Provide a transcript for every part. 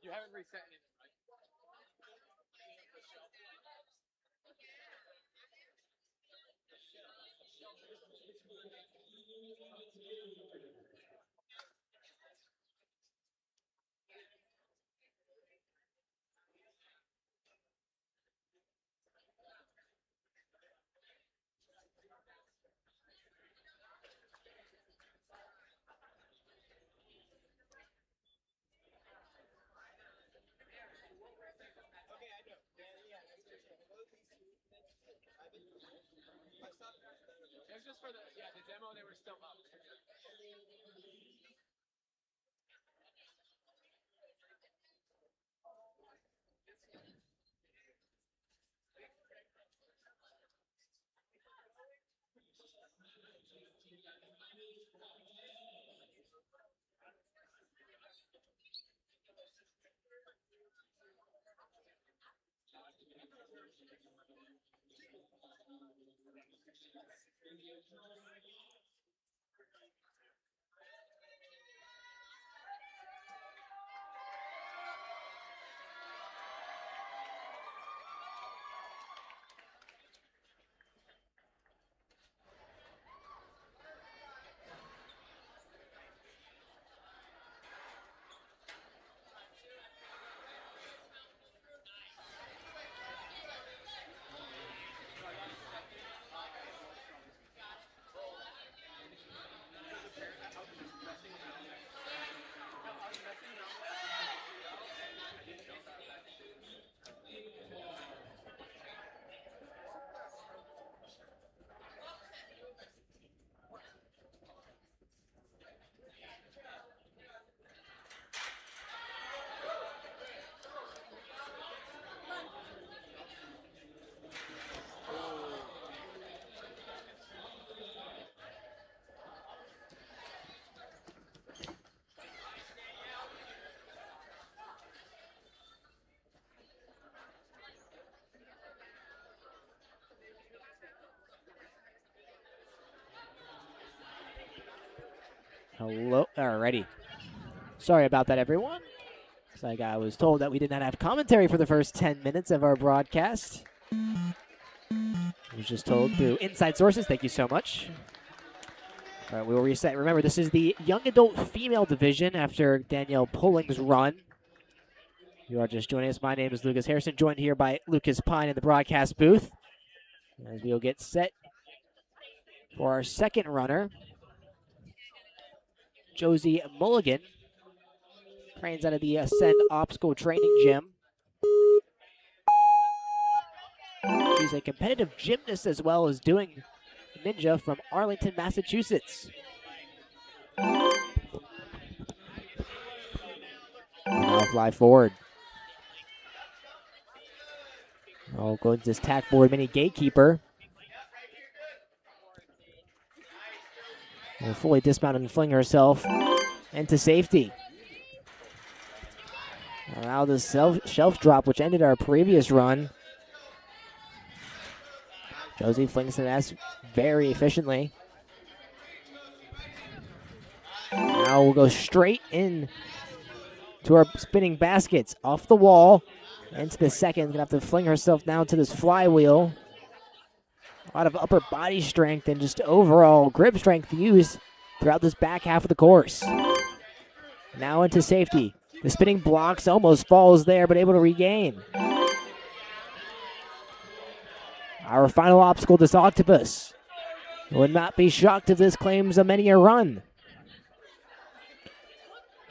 You haven't reset anything, right? It was just for the demo. They were still up. Hello. Alrighty. Sorry about that, everyone. Looks like I was told that we did not have commentary for the first 10 minutes of our broadcast. I was just told through inside sources. Thank you so much. All right, we will reset. Remember, this is the young adult female division after Danielle Pulling's run. You are just joining us. My name is Lucas Harrison, joined here by Lucas Pine in the broadcast booth. As we'll get set for our second runner, Josie Mulligan, trains out of the Ascend Obstacle Training Gym. She's a competitive gymnast as well as doing ninja from Arlington, Massachusetts. fly forward. Oh, going to this tack board mini gatekeeper. Will fully dismount and fling herself into safety. Allow the shelf drop, which ended our previous run. Josie flings the S very efficiently. Now we'll go straight in to our spinning baskets. Off the wall, into the second. Gonna have to fling herself down to this flywheel. A lot of upper body strength and just overall grip strength used throughout this back half of the course. Now into safety. The spinning blocks almost falls there, but able to regain. Our final obstacle, this octopus. Would not be shocked if this claims a many a run.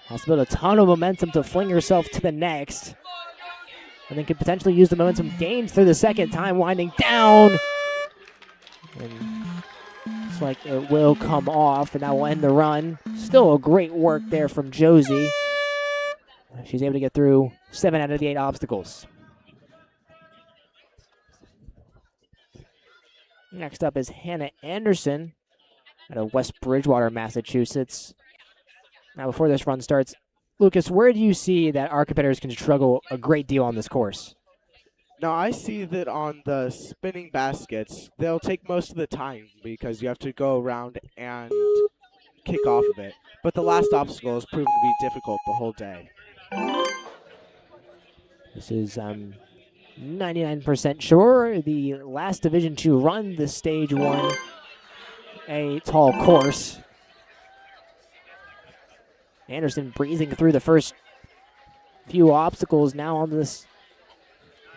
Has to build a ton of momentum to fling herself to the next. And then could potentially use the momentum gains through the second time, winding down. And looks like it will come off, and that will end the run. Still a great work there from Josie. She's able to get through 7 out of the 8 obstacles. Next up is Hannah Anderson out of West Bridgewater, Massachusetts. Now, before this run starts, Lucas, where do you see that our competitors can struggle a great deal on this course? Now, I see that on the spinning baskets, they'll take most of the time because you have to go around and kick off of it. But the last obstacle has proven to be difficult the whole day. This is 99% sure the last Division II run, the Stage 1A tall course. Anderson breezing through the first few obstacles, now on this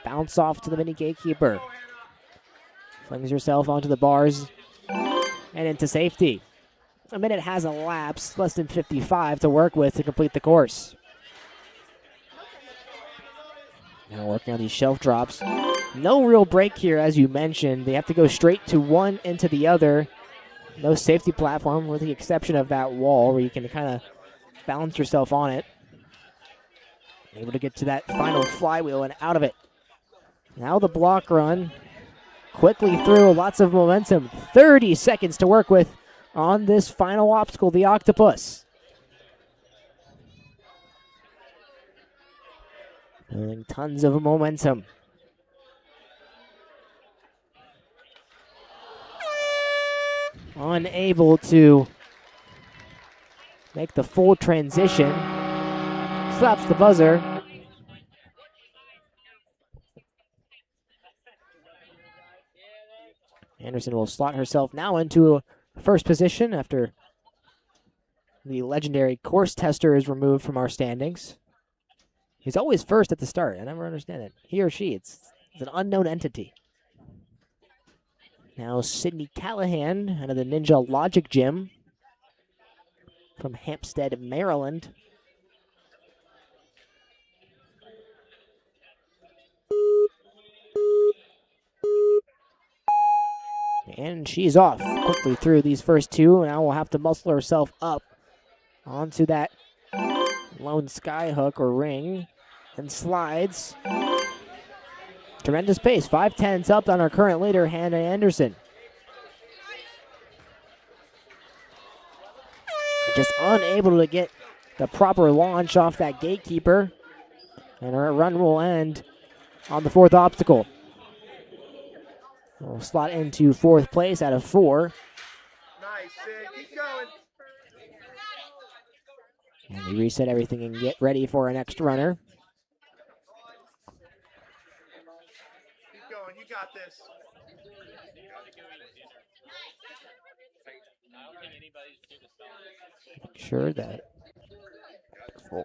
bounce off to the mini gatekeeper. Flings herself onto the bars and into safety. A minute has elapsed, less than 55 to work with to complete the course. Now working on these shelf drops. No real break here, as you mentioned. They have to go straight to one into the other. No safety platform, with the exception of that wall where you can kind of balance yourself on it. Able to get to that final flywheel and out of it. Now the block run. Quickly through, lots of momentum. 30 seconds to work with on this final obstacle, the octopus. Building tons of momentum. Unable to make the full transition. Slaps the buzzer. Anderson will slot herself now into first position after the legendary course tester is removed from our standings. He's always first at the start. I never understand it. He or she, it's an unknown entity. Now Sydney Callahan out of the Ninja Logic Gym from Hampstead, Maryland. And she's off quickly through these first two. Now we'll have to muscle herself up onto that lone sky hook or ring and slides. Tremendous pace, 5/10 up on our current leader, Hannah Anderson. Just unable to get the proper launch off that gatekeeper. And our run will end on the fourth obstacle. We'll slot into fourth place out of 4. Nice, Sid. Keep going. And we reset everything and get ready for our next runner. Keep going. You got this. Make sure that. Full.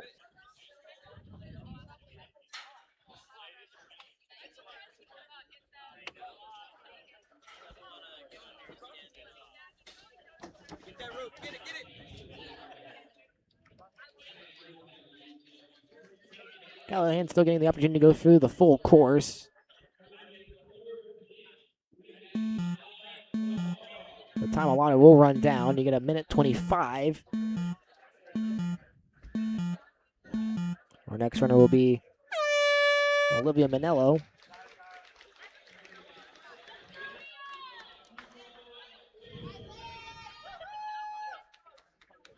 Callahan still getting the opportunity to go through the full course. The time allotted will run down. You get a minute 25. Our next runner will be Olivia Manello.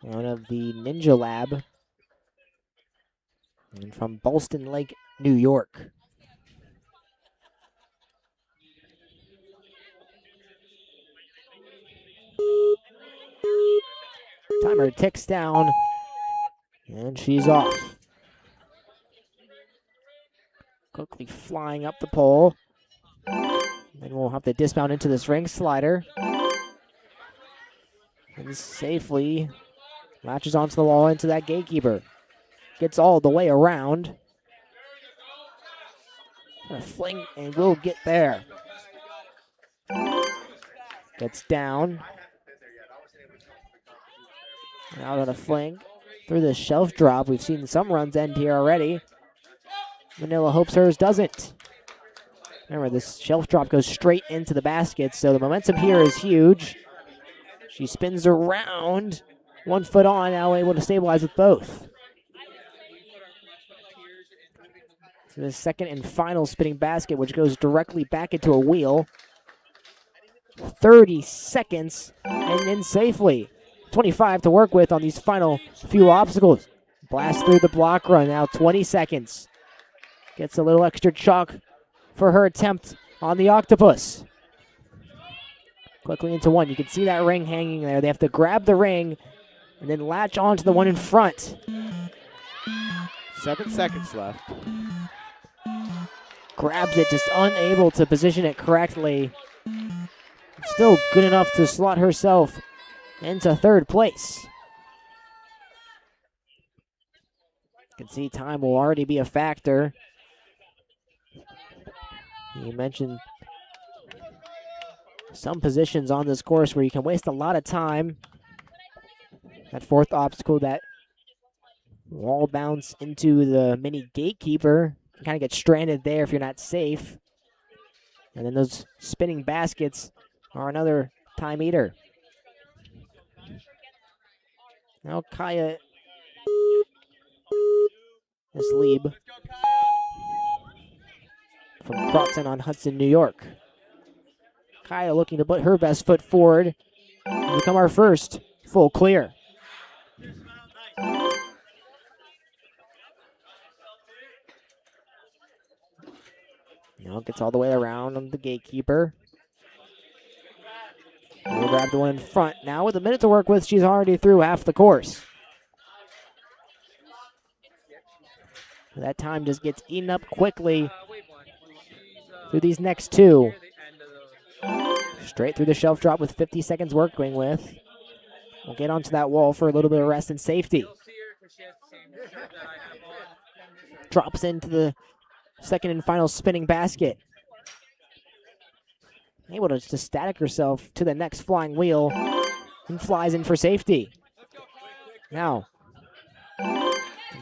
One of the Ninja Lab. And from Ballston Lake, New York. Timer ticks down, and she's off. Quickly flying up the pole. Then we'll have to dismount into this ring slider. And safely latches onto the wall into that gatekeeper. Gets all the way around. Gonna fling and will get there. Gets down. Out on a fling through the shelf drop. We've seen some runs end here already. Manila hopes hers doesn't. Remember, this shelf drop goes straight into the basket, so the momentum here is huge. She spins around, 1 foot on, now able to stabilize with both. So the second and final spinning basket, which goes directly back into a wheel. 30 seconds, and in safely. 25 to work with on these final few obstacles. Blast through the block run, now 20 seconds. Gets a little extra chalk for her attempt on the octopus. Quickly into one. You can see that ring hanging there. They have to grab the ring and then latch onto the one in front. 7 seconds left. Grabs it, just unable to position it correctly. Still good enough to slot herself into third place. You can see time will already be a factor. You mentioned some positions on this course where you can waste a lot of time. That fourth obstacle, that wall bounce into the mini gatekeeper. You kind of get stranded there if you're not safe. And then those spinning baskets are another time eater. Now Kaya Lieb from Crofton on Hudson, New York. Kaya looking to put her best foot forward and become our first full clear. Now gets all the way around on the gatekeeper. We'll grab the one in front. Now with a minute to work with, she's already through half the course. That time just gets eaten up quickly through these next two. Straight through the shelf drop with 50 seconds working with. We'll get onto that wall for a little bit of rest and safety. Drops into the second and final spinning basket. Able to just static herself to the next flying wheel and flies in for safety. Now,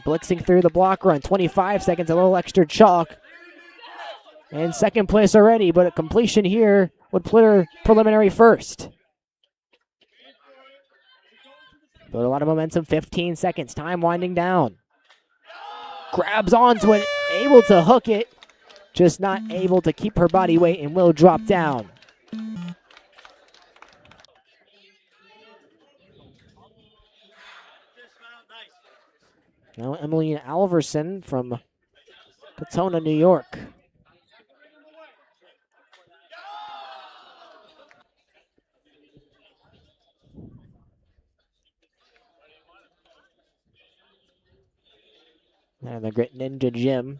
blitzing through the block run. 25 seconds, a little extra chalk. And second place already, but a completion here would put her preliminary first. But a lot of momentum, 15 seconds, time winding down. Grabs onto it, able to hook it, just not able to keep her body weight and will drop down. Now Emily Alverson from Katona, New York. And the Grit Ninja Gym.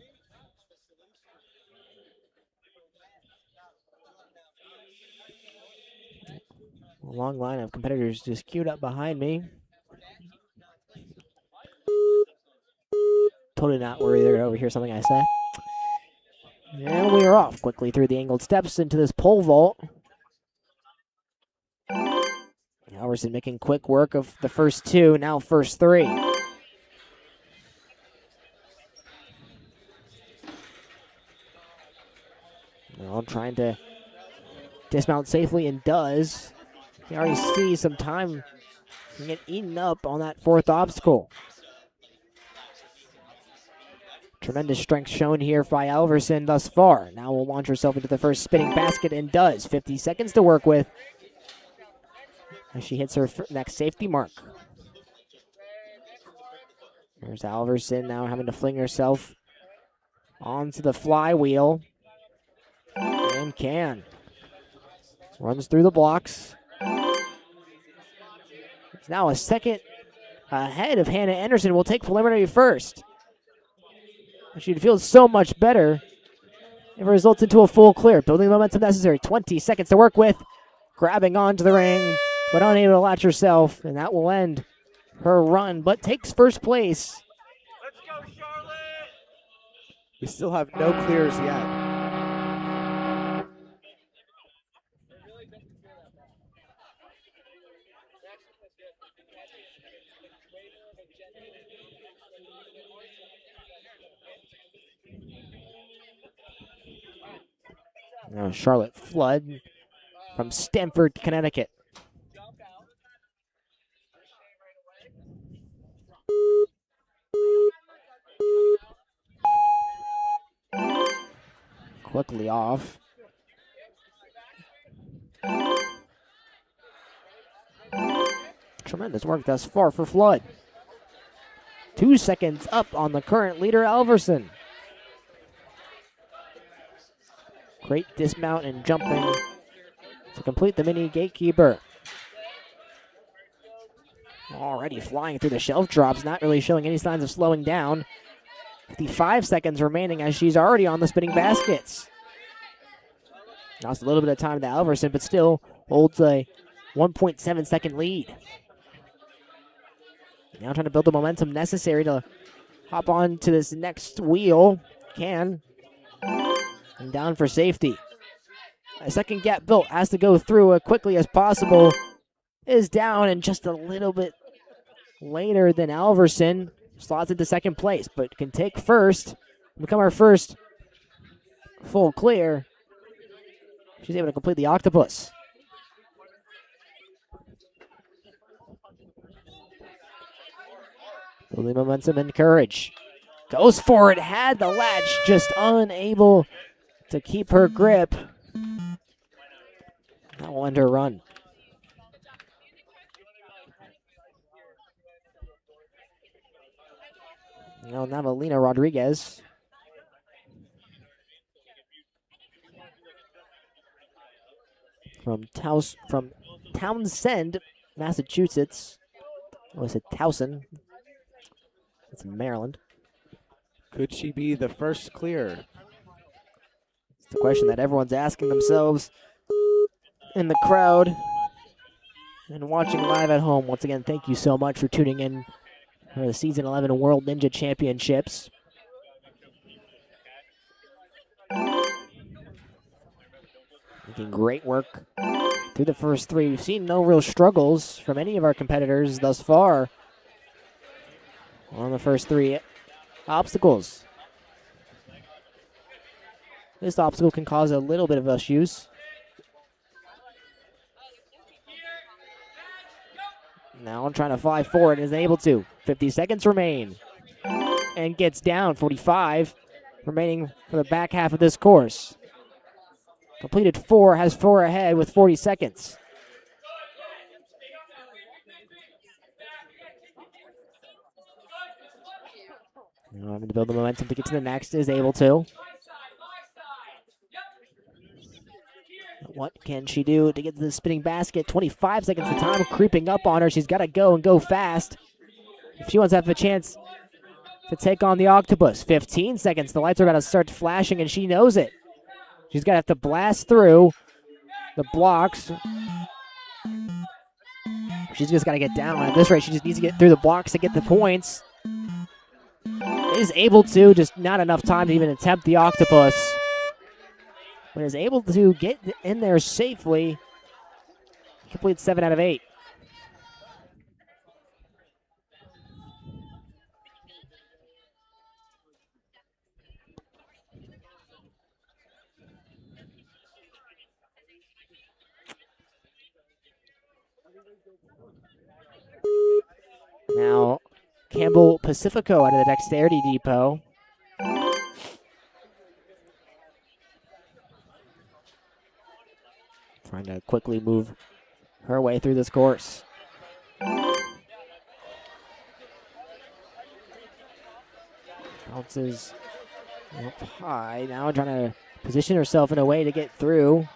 A long line of competitors just queued up behind me. Totally not worried they're going to overhear something I say. And we are off quickly through the angled steps into this pole vault. Alverson making quick work of the first two, now first three. Now trying to dismount safely and does. You already see some time get eaten up on that fourth obstacle. Tremendous strength shown here by Alverson thus far. Now will launch herself into the first spinning basket and does. 50 seconds to work with as she hits her next safety mark. There's Alverson now having to fling herself onto the flywheel. And can. Runs through the blocks. It's now a second ahead of Hannah Anderson. Will take preliminary first. She'd feel so much better if it results into a full clear. Building the momentum necessary. 20 seconds to work with. Grabbing onto the ring, but unable to latch herself. And that will end her run, but takes first place. Let's go, Charlotte! We still have no clears yet. Now Charlotte Flood from Stamford, Connecticut. Quickly off. Tremendous work thus far for Flood. 2 seconds up on the current leader, Alverson. Great dismount and jumping to complete the mini gatekeeper. Already flying through the shelf drops, not really showing any signs of slowing down. 55 seconds remaining as she's already on the spinning baskets. Lost a little bit of time to Alverson, but still holds a 1.7 second lead. Now trying to build the momentum necessary to hop on to this next wheel. Can. And down for safety. A second gap built, has to go through as quickly as possible. Is down and just a little bit later than Alverson. Slots into second place, but can take first. Become our first full clear. She's able to complete the octopus. Building momentum and courage. Goes for it, had the latch, just unable to keep her grip. That will end her run. Now Navalina Rodriguez. From Townsend, Massachusetts. Oh, I said Towson. It's in Maryland. Could she be the first clear? It's the question that everyone's asking themselves in the crowd and watching live at home. Once again, thank you so much for tuning in for the Season 11 World Ninja Championships. Making great work through the first three. We've seen no real struggles from any of our competitors thus far on the first three obstacles. This obstacle can cause a little bit of issues. Now I'm trying to fly forward and is able to. 50 seconds remain. And gets down. 45 remaining for the back half of this course. Completed 4, has 4 ahead with 40 seconds. Now having to build the momentum to get to the next, is able to. What can she do to get to the spinning basket? 25 seconds of time creeping up on her. She's got to go and go fast if she wants to have a chance to take on the octopus. 15 seconds. The lights are about to start flashing, and she knows it. She's going to have to blast through the blocks. She's just got to get down. At this rate, she just needs to get through the blocks to get the points. Is able to, just not enough time to even attempt the octopus. But is able to get in there safely. Complete 7 out of 8. Now, Campbell Pacifico out of the Dexterity Depot. trying to quickly move her way through this course. Bounces up high. Now trying to position herself in a way to get through.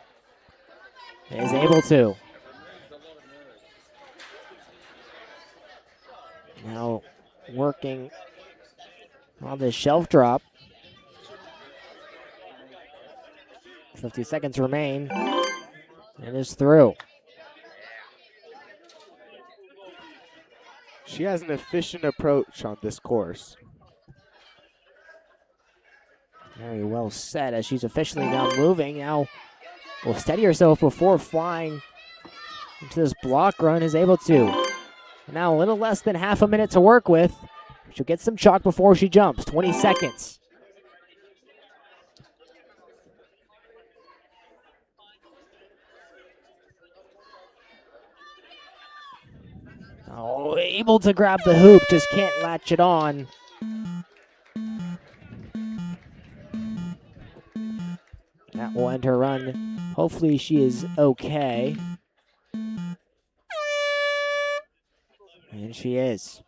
Is able to. Now working on this shelf drop. 50 seconds remain. And is through. She has an efficient approach on this course. Very well set as she's officially now moving. Now will steady herself before flying into this block run. Is able to. Now a little less than half a minute to work with. She'll get some chalk before she jumps. 20 seconds. Oh, able to grab the hoop, just can't latch it on. That will end her run. Hopefully she is okay. And she is.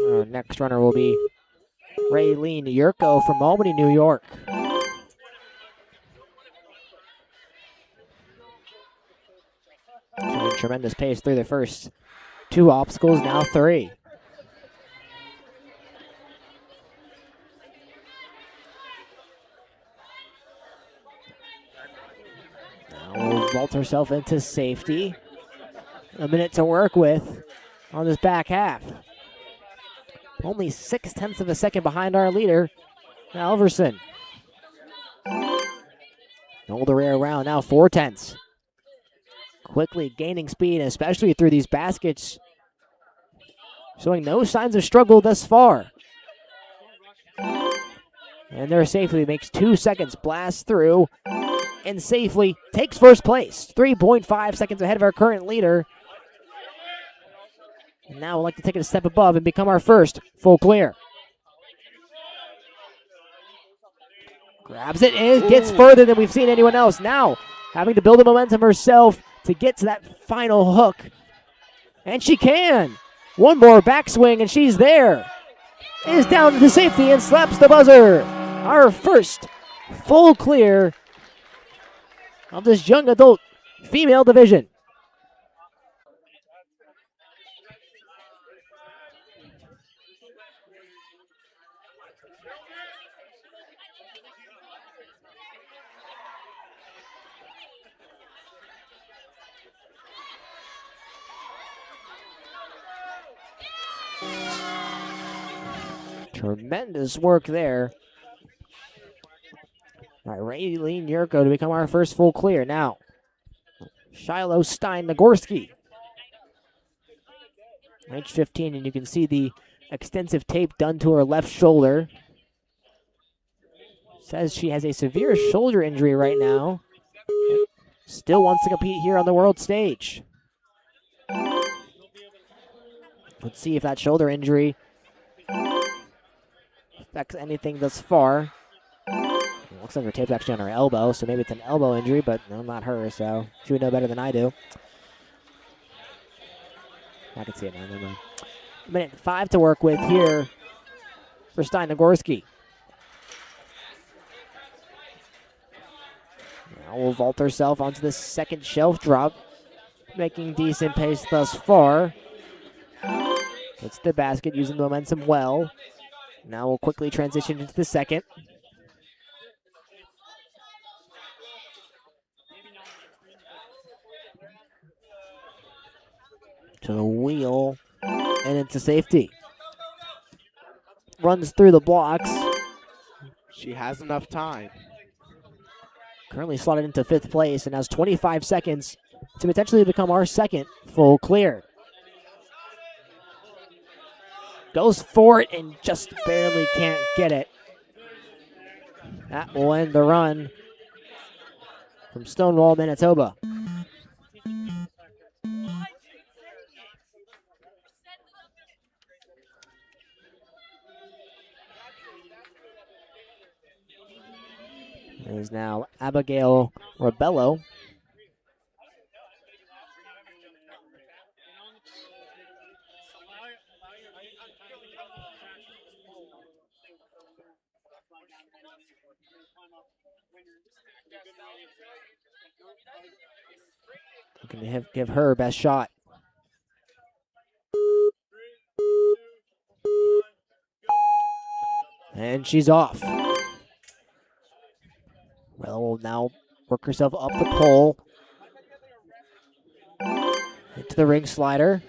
Our next runner will be Raylene Yurko from Albany, New York. Showing tremendous pace through the first 2 obstacles, now 3. Now will vault herself into safety. A minute to work with on this back half. Only 0.6 of a second behind our leader, Alverson. Hold the rear around, now 0.4. Quickly gaining speed, especially through these baskets. Showing no signs of struggle thus far. And there safely makes 2 seconds, blasts through, and safely takes first place. 3.5 seconds ahead of our current leader. And now we'd like to take it a step above and become our first full clear. Grabs it and gets further than we've seen anyone else. Now having to build the momentum herself to get to that final hook. And she can. One more backswing and she's there. Is down to safety and slaps the buzzer. Our first full clear of this young adult female division. Tremendous work there by Raylene Yurko to become our first full clear. Now, Shiloh Stein-Nagorski. Age 15, and you can see the extensive tape done to her left shoulder. Says she has a severe shoulder injury right now. Still wants to compete here on the world stage. Let's see if that shoulder injury affects anything thus far. It looks like her tape's actually on her elbow, so maybe it's an elbow injury, but no, not her, so she would know better than I do. I can see it now. Never mind. 1:05 to work with here for Stein-Nagorski. Now will vault herself onto the second shelf drop, making decent pace thus far. Gets the basket, using the momentum well. Now we'll quickly transition into the second. To the wheel and into safety. Runs through the blocks. She has enough time. Currently slotted into 5th place and has 25 seconds to potentially become our second full clear. Goes for it and just barely can't get it. That will end the run from Stonewall, Manitoba. It is now Abigail Rebello. Looking to give her best shot. And she's off. Rebello will now work herself up the pole. Into the ring slider.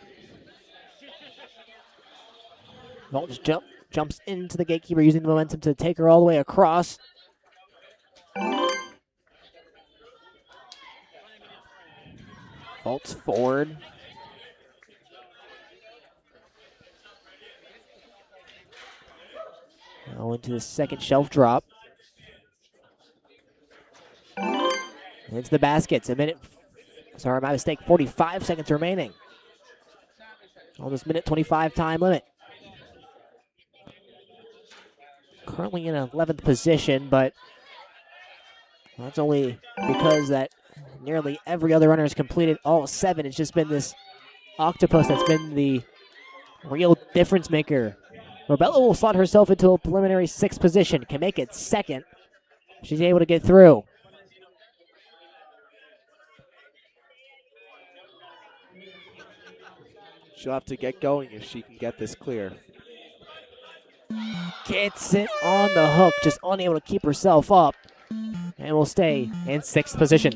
Vault just jumps into the gatekeeper using the momentum to take her all the way across. Vaults forward. Now into the second shelf drop. Into the baskets. Sorry, my mistake. 45 seconds remaining on this minute 25 time limit. Currently in 11th position, but that's only because that nearly every other runner has completed all 7. It's just been this octopus that's been the real difference maker. Rebello will slot herself into a preliminary 6th position. Can make it 2nd. She's able to get through. She'll have to get going if she can get this clear. Gets it on the hook, just unable to keep herself up, and will stay in 6th position.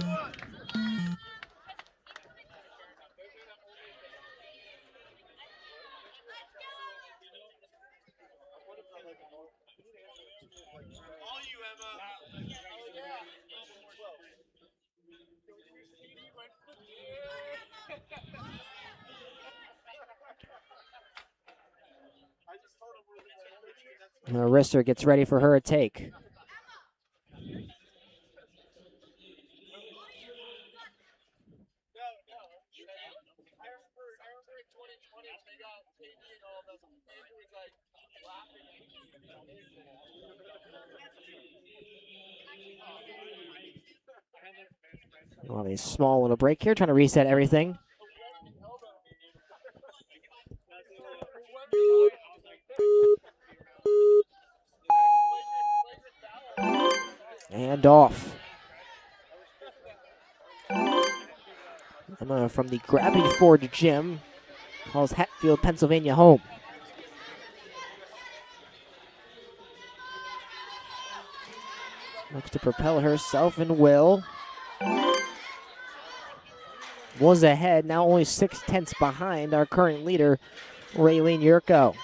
Risser gets ready for her take. Well, a small little break here, trying to reset everything. And off. Emma from the Gravity Forge Gym calls Hatfield, Pennsylvania home. Looks to propel herself and will. Was ahead, now only 6/10 behind our current leader, Raylene Yurko.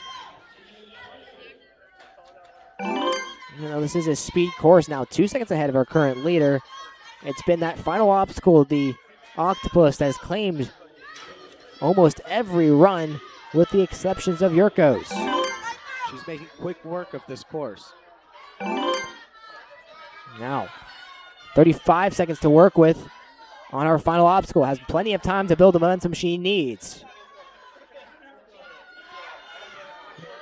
You know, this is a speed course now, 2 seconds ahead of our current leader. It's been that final obstacle, the octopus, that has claimed almost every run with the exceptions of Yurko's. She's making quick work of this course. Now, 35 seconds to work with on our final obstacle. Has plenty of time to build the momentum she needs.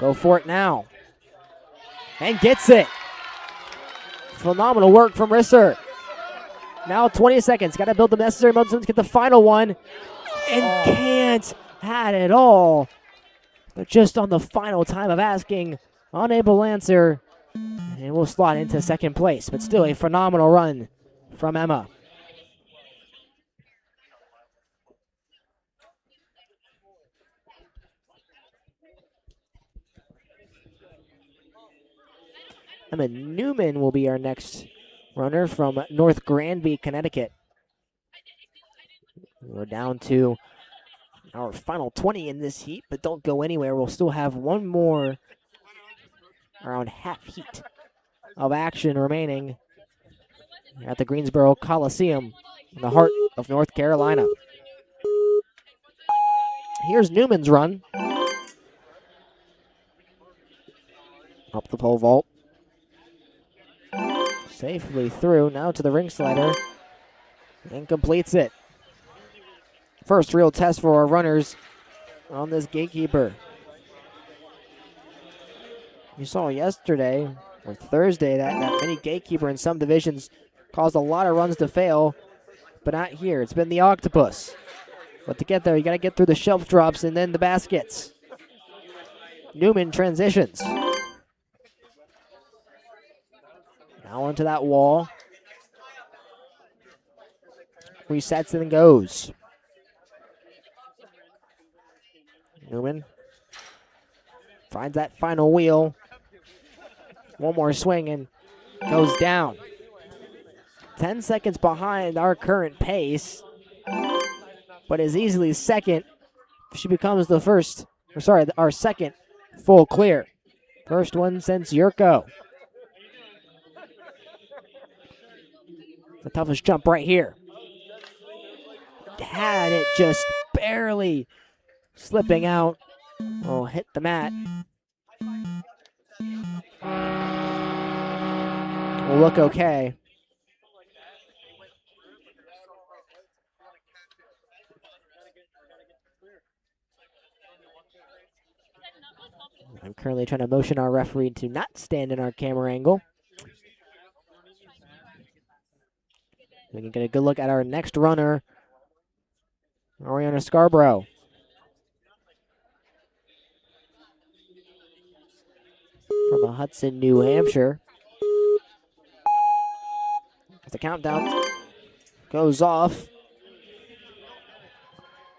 Go for it now. And gets it. Phenomenal work from Risser. Now 20 seconds. Got to build the necessary momentum to get the final one. And can't had it all. But just on the final time of asking, unable to answer. And will slot into 2nd place. But still a phenomenal run from Emma. Emma Newman will be our next runner from North Granby, Connecticut. We're down to our final 20 in this heat, but don't go anywhere. We'll still have one more, around half heat of action remaining at the Greensboro Coliseum in the heart of North Carolina. Here's Newman's run. Up the pole vault. Safely through, now to the ring slider. And completes it. First real test for our runners on this gatekeeper. You saw yesterday or Thursday that mini gatekeeper in some divisions caused a lot of runs to fail, but not here. It's been the octopus. But to get there, you got to get through the shelf drops and then the baskets. Newman transitions. Now onto that wall. Resets and then goes. Newman finds that final wheel. One more swing and goes down. 10 seconds behind our current pace, but is easily second. She becomes the first, our second full clear. First one since Yurko. The toughest jump right here. Had it just barely slipping out. Oh, hit the mat. Will look okay. I'm currently trying to motion our referee to not stand in our camera angle. We can get a good look at our next runner, Ariana Scarborough. From Hudson, New Hampshire. The countdown goes off.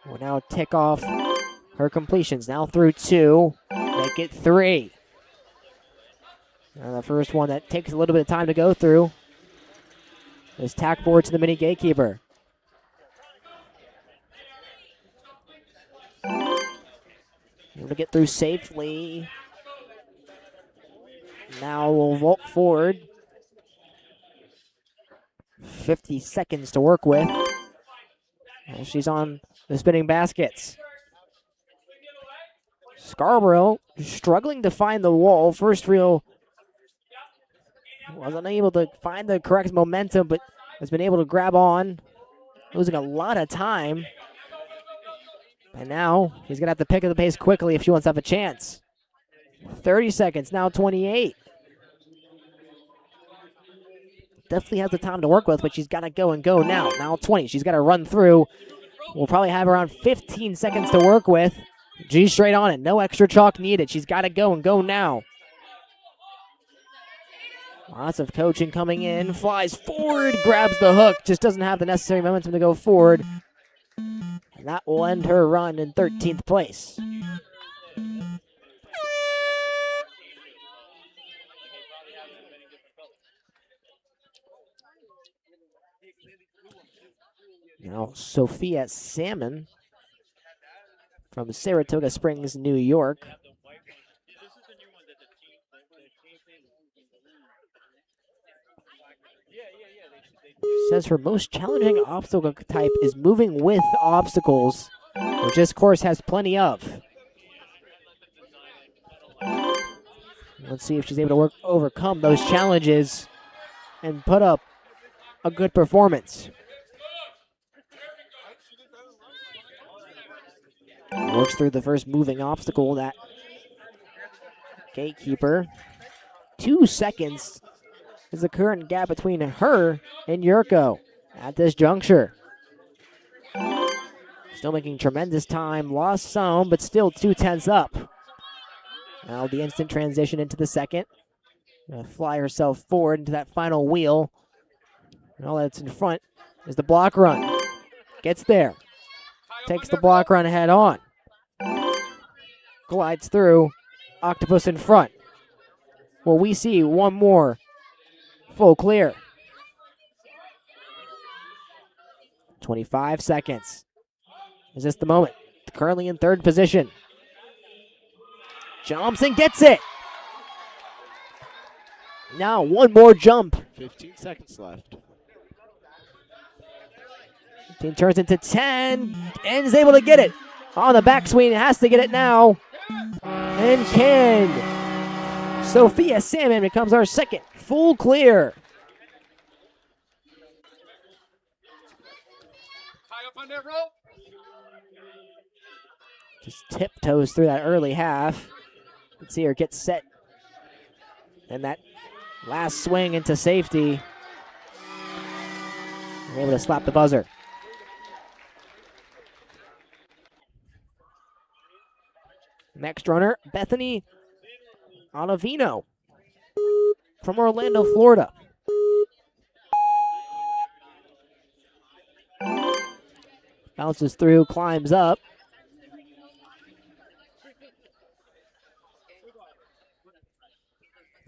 We'll now tick off her completions. Now through 2. Make it 3. Now the first one that takes a little bit of time to go through is tack board to the mini gatekeeper. Able to get through safely. Now we'll vault forward. 50 seconds to work with. And she's on the spinning baskets. Scarborough struggling to find the wall. First reel was unable to find the correct momentum, but has been able to grab on. Losing a lot of time. And now he's going to have to pick up the pace quickly if she wants to have a chance. 30 seconds, now 28. Definitely has the time to work with, but she's got to go and go now. Now 20. She's got to run through. We'll probably have around 15 seconds to work with. G straight on it. No extra chalk needed. She's got to go and go now. Lots of coaching coming in. Flies forward. Grabs the hook. Just doesn't have the necessary momentum to go forward. And that will end her run in 13th place. Now, Sophia Salmon from Saratoga Springs, New York. Says her most challenging obstacle type is moving with obstacles, which this course has plenty of. Let's see if she's able to overcome those challenges and put up a good performance. Works through the first moving obstacle, that gatekeeper. 2 seconds is the current gap between her and Yurko at this juncture. Still making tremendous time. Lost some, but still 2/10 up. Now the instant transition into the second. Gonna fly herself forward into that final wheel. And all that's in front is the block run. Gets there. Takes the block run head on. Glides through. Octopus in front. Well, we see one more full clear. 25 seconds. Is this the moment? Currently in third position. Jumps and gets it. Now one more jump. 15 seconds left. 15 turns into 10 and is able to get it. On the backswing, has to get it now. And can. Sophia Salmon becomes our second full clear. on that rope. Just tiptoes through that early half. Let's see her get set. And that last swing into safety. They're able to slap the buzzer. Next runner, Bethany Ottavino from Orlando, Florida. Bounces through, climbs up.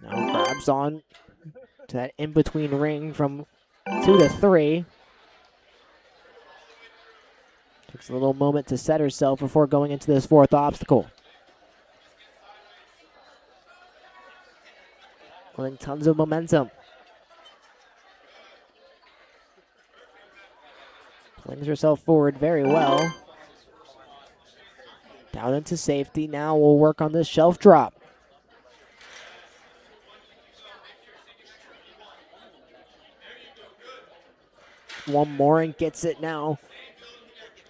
Now grabs on to that in-between ring from 2 to 3. Takes a little moment to set herself before going into this fourth obstacle. Pulling tons of momentum. Flings herself forward very well. Down into safety. Now we'll work on this shelf drop. One more and gets it now.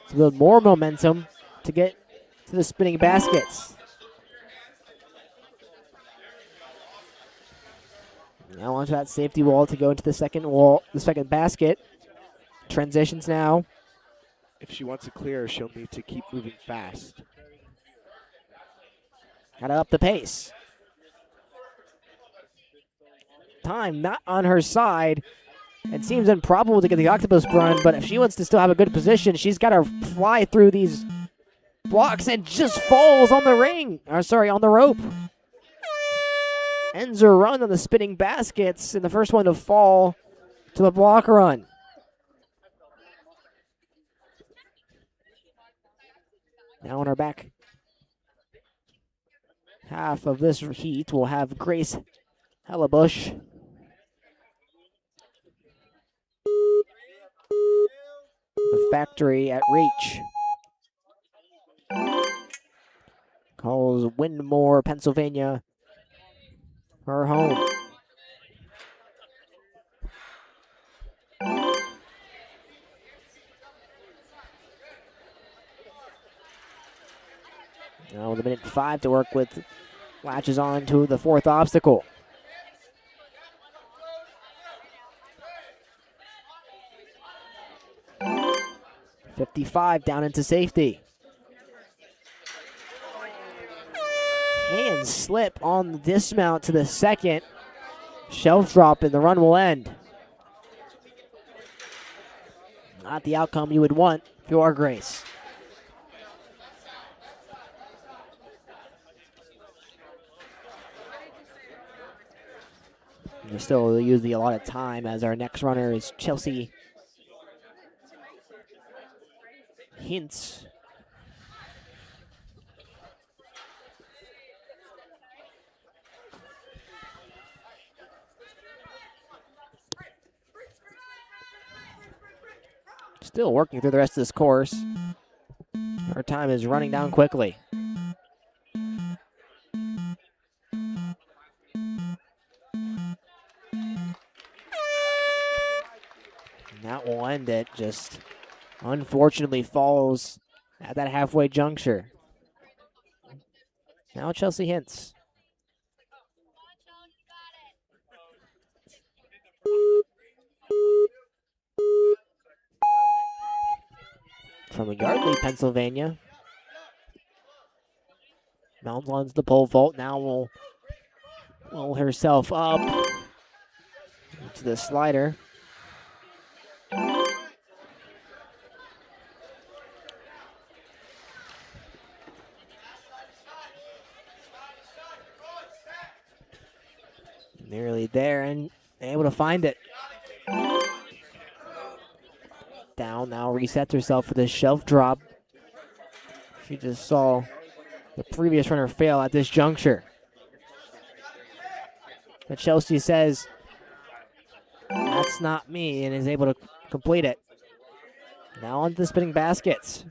To build more momentum to get to the spinning baskets. Now onto that safety wall to go into the second wall, the second basket. Transitions now. If she wants to clear, she'll need to keep moving fast. Gotta up the pace. Time not on her side. It seems improbable to get the octopus run, but if she wants to still have a good position, she's got to fly through these blocks and just falls on the ring. Or sorry, on the rope. Ends her run on the spinning baskets, and the first one to fall to the block run. Now on our back half of this heat, we'll have Grace Hellebush. The factory at Reach. Calls Windmore, Pennsylvania, her home. Now with 1:05 to work with, latches on to the fourth obstacle. .55 down into safety. Hands slip on the dismount to the second. Shelf drop and the run will end. Not the outcome you would want if you are Grace. You still use a lot of time as our next runner is Chelsea Hintz. Still working through the rest of this course. Our time is running down quickly. That will end it. Just unfortunately falls at that halfway juncture. Now Chelsea Hintz. From Yardley, Pennsylvania. Mounts onto the pole vault. Now will roll herself up to the slider. Nearly there and able to find it. Down now, resets herself for this shelf drop. She just saw the previous runner fail at this juncture. But Chelsea says, that's not me, and is able to complete it. Now onto the spinning baskets.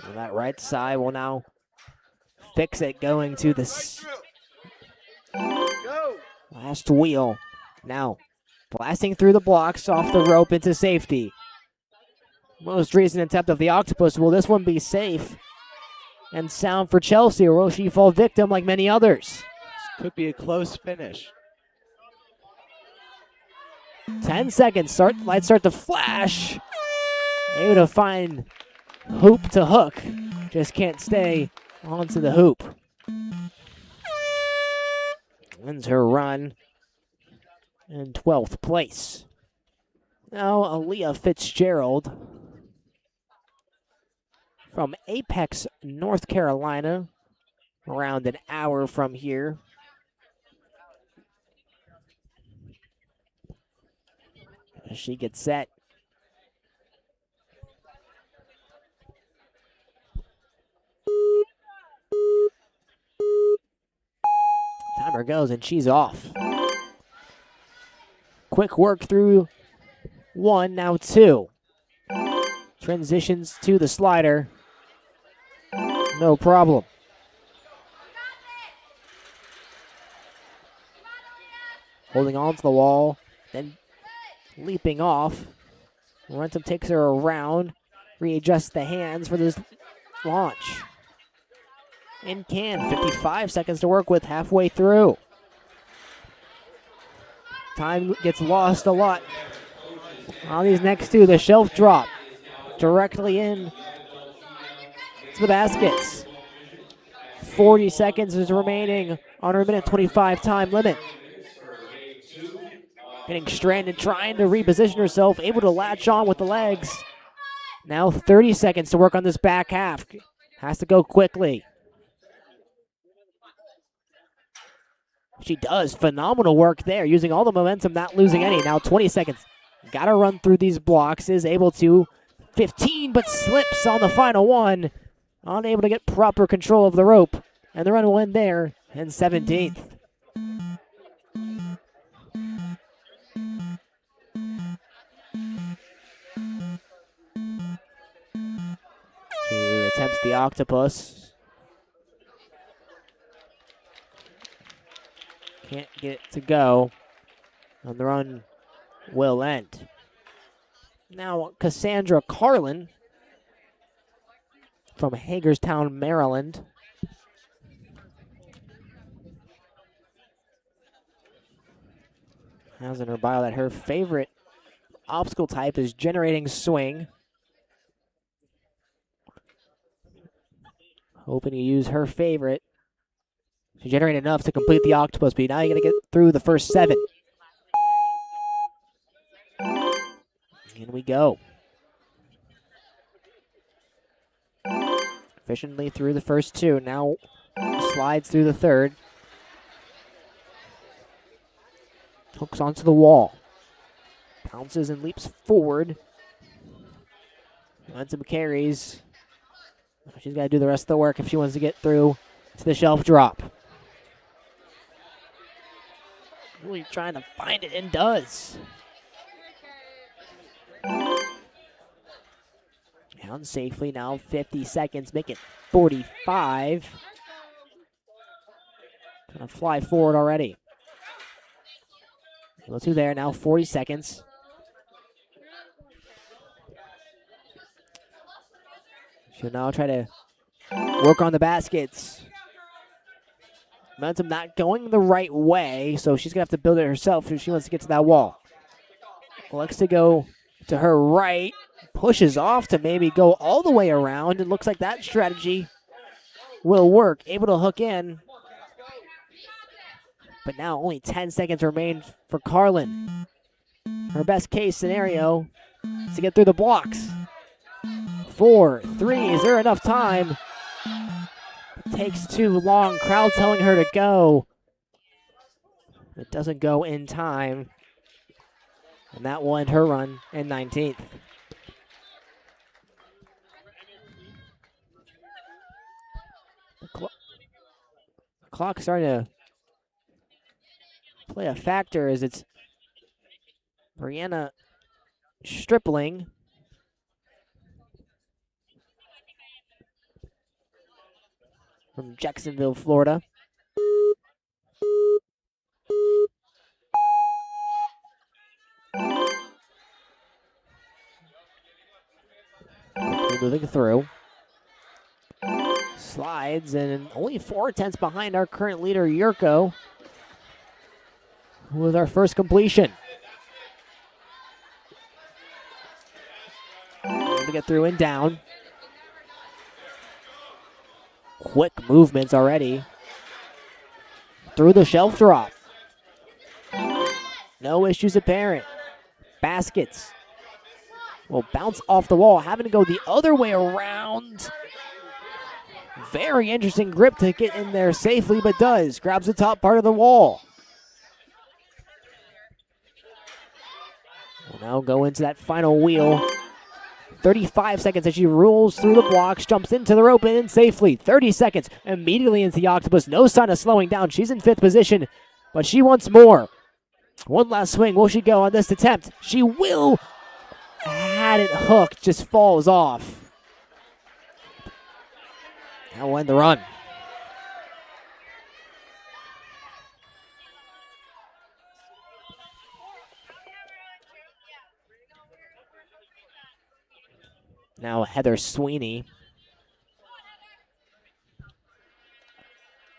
And that right side will now fix it, going to the last wheel. Now Blasting through the blocks off the rope into safety. Most recent attempt of the Octopus. Will this one be safe and sound for Chelsea, or will she fall victim like many others? This could be a close finish. 10 seconds. Lights start to flash. Able to find hoop to hook. Just can't stay onto the hoop. Wins her run in 12th place. Now Aaliyah Fitzgerald from Apex, North Carolina, around an hour from here. As she gets set. Timer goes and she's off. Quick work through one, now two. Transitions to the slider. No problem. Holding on to the wall, then leaping off. Momentum takes her around, readjusts the hands for this launch. And 55 seconds to work with halfway through. Time gets lost a lot on these next two. The shelf drop directly in to the baskets. 40 seconds is remaining on her minute 25 time limit. Getting stranded, trying to reposition herself, able to latch on with the legs. Now 30 seconds to work on this back half. Has to go quickly. She does phenomenal work there, using all the momentum, not losing any. Now 20 seconds. Got to run through these blocks. Is able to. 15, but slips on the final one. Unable to get proper control of the rope. And the run will end there in 17th. She attempts the octopus. Can't get it to go. And the run will end. Now Cassandra Carlin from Hagerstown, Maryland. Has in her bio that her favorite obstacle type is generating swing. Hoping to use her favorite. She generated enough to complete the octopus, but now you got to get through the first 7. In we go. Efficiently through the first 2. Now slides through the third. Hooks onto the wall. Pounces and leaps forward. Momentum carries. She's got to do the rest of the work if she wants to get through to the shelf drop. Really trying to find it and does. Down safely now, 50 seconds, make it 45. Gonna fly forward already. Able to there, now 40 seconds. She'll now try to work on the baskets. Momentum not going the right way, so she's going to have to build it herself if she wants to get to that wall. Looks to go to her right. Pushes off to maybe go all the way around. It looks like that strategy will work. Able to hook in. But now only 10 seconds remain for Carlin. Her best case scenario is to get through the blocks. 4, 3, is there enough time? It takes too long. Crowd telling her to go. It doesn't go in time. And that will end her run in 19th. The clock's starting to play a factor as it's Brianna Stripling from Jacksonville, Florida. moving through. Slides, and only 4/10 behind our current leader, Yurko, with our first completion. Able to get through and down. Quick movements already. Through the shelf drop. No issues apparent. Baskets will bounce off the wall, having to go the other way around. Very interesting grip to get in there safely, but does. Grabs the top part of the wall. We'll now go into that final wheel. 35 seconds as she rolls through the blocks, jumps into the rope and in safely. 30 seconds, immediately into the octopus. No sign of slowing down. She's in 5th position, but she wants more. One last swing. Will she go on this attempt? She will. Had it hooked, just falls off. That will end the run. Now Heather Sweeney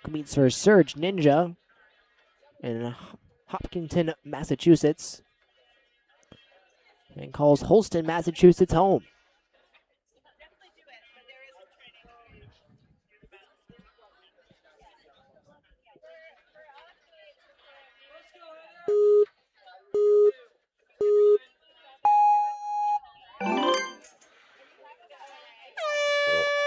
meets her Surge Ninja in Hopkinton, Massachusetts, and calls Holston, Massachusetts home.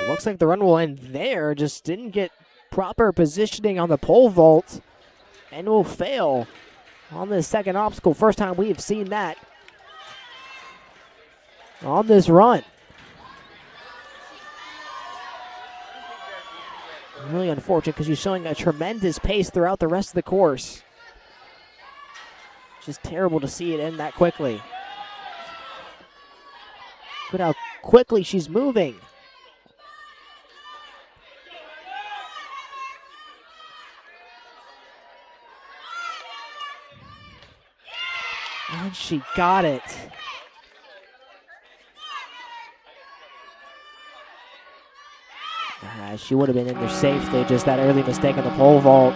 Looks like the run will end there. Just didn't get proper positioning on the pole vault and will fail on this second obstacle. First time we've seen that on this run. Really unfortunate because she's showing a tremendous pace throughout the rest of the course. Just terrible to see it end that quickly. Look at how quickly she's moving. And she got it. She would have been in there safely, just that early mistake on the pole vault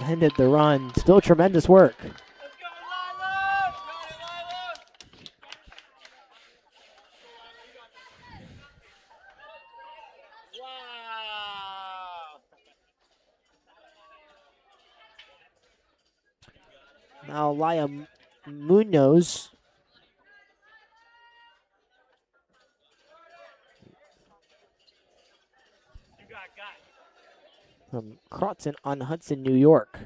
ended the run. Still tremendous work. Now Laya Munoz from Crotson on Hudson, New York.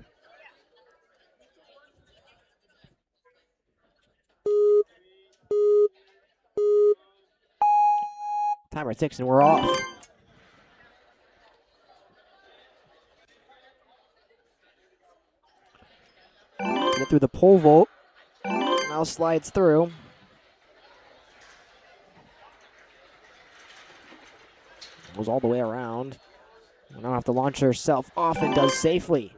Timer ticks and we're off. Get through the pole vault. Now slides through. Goes all the way around. Will now have to launch herself off and does safely.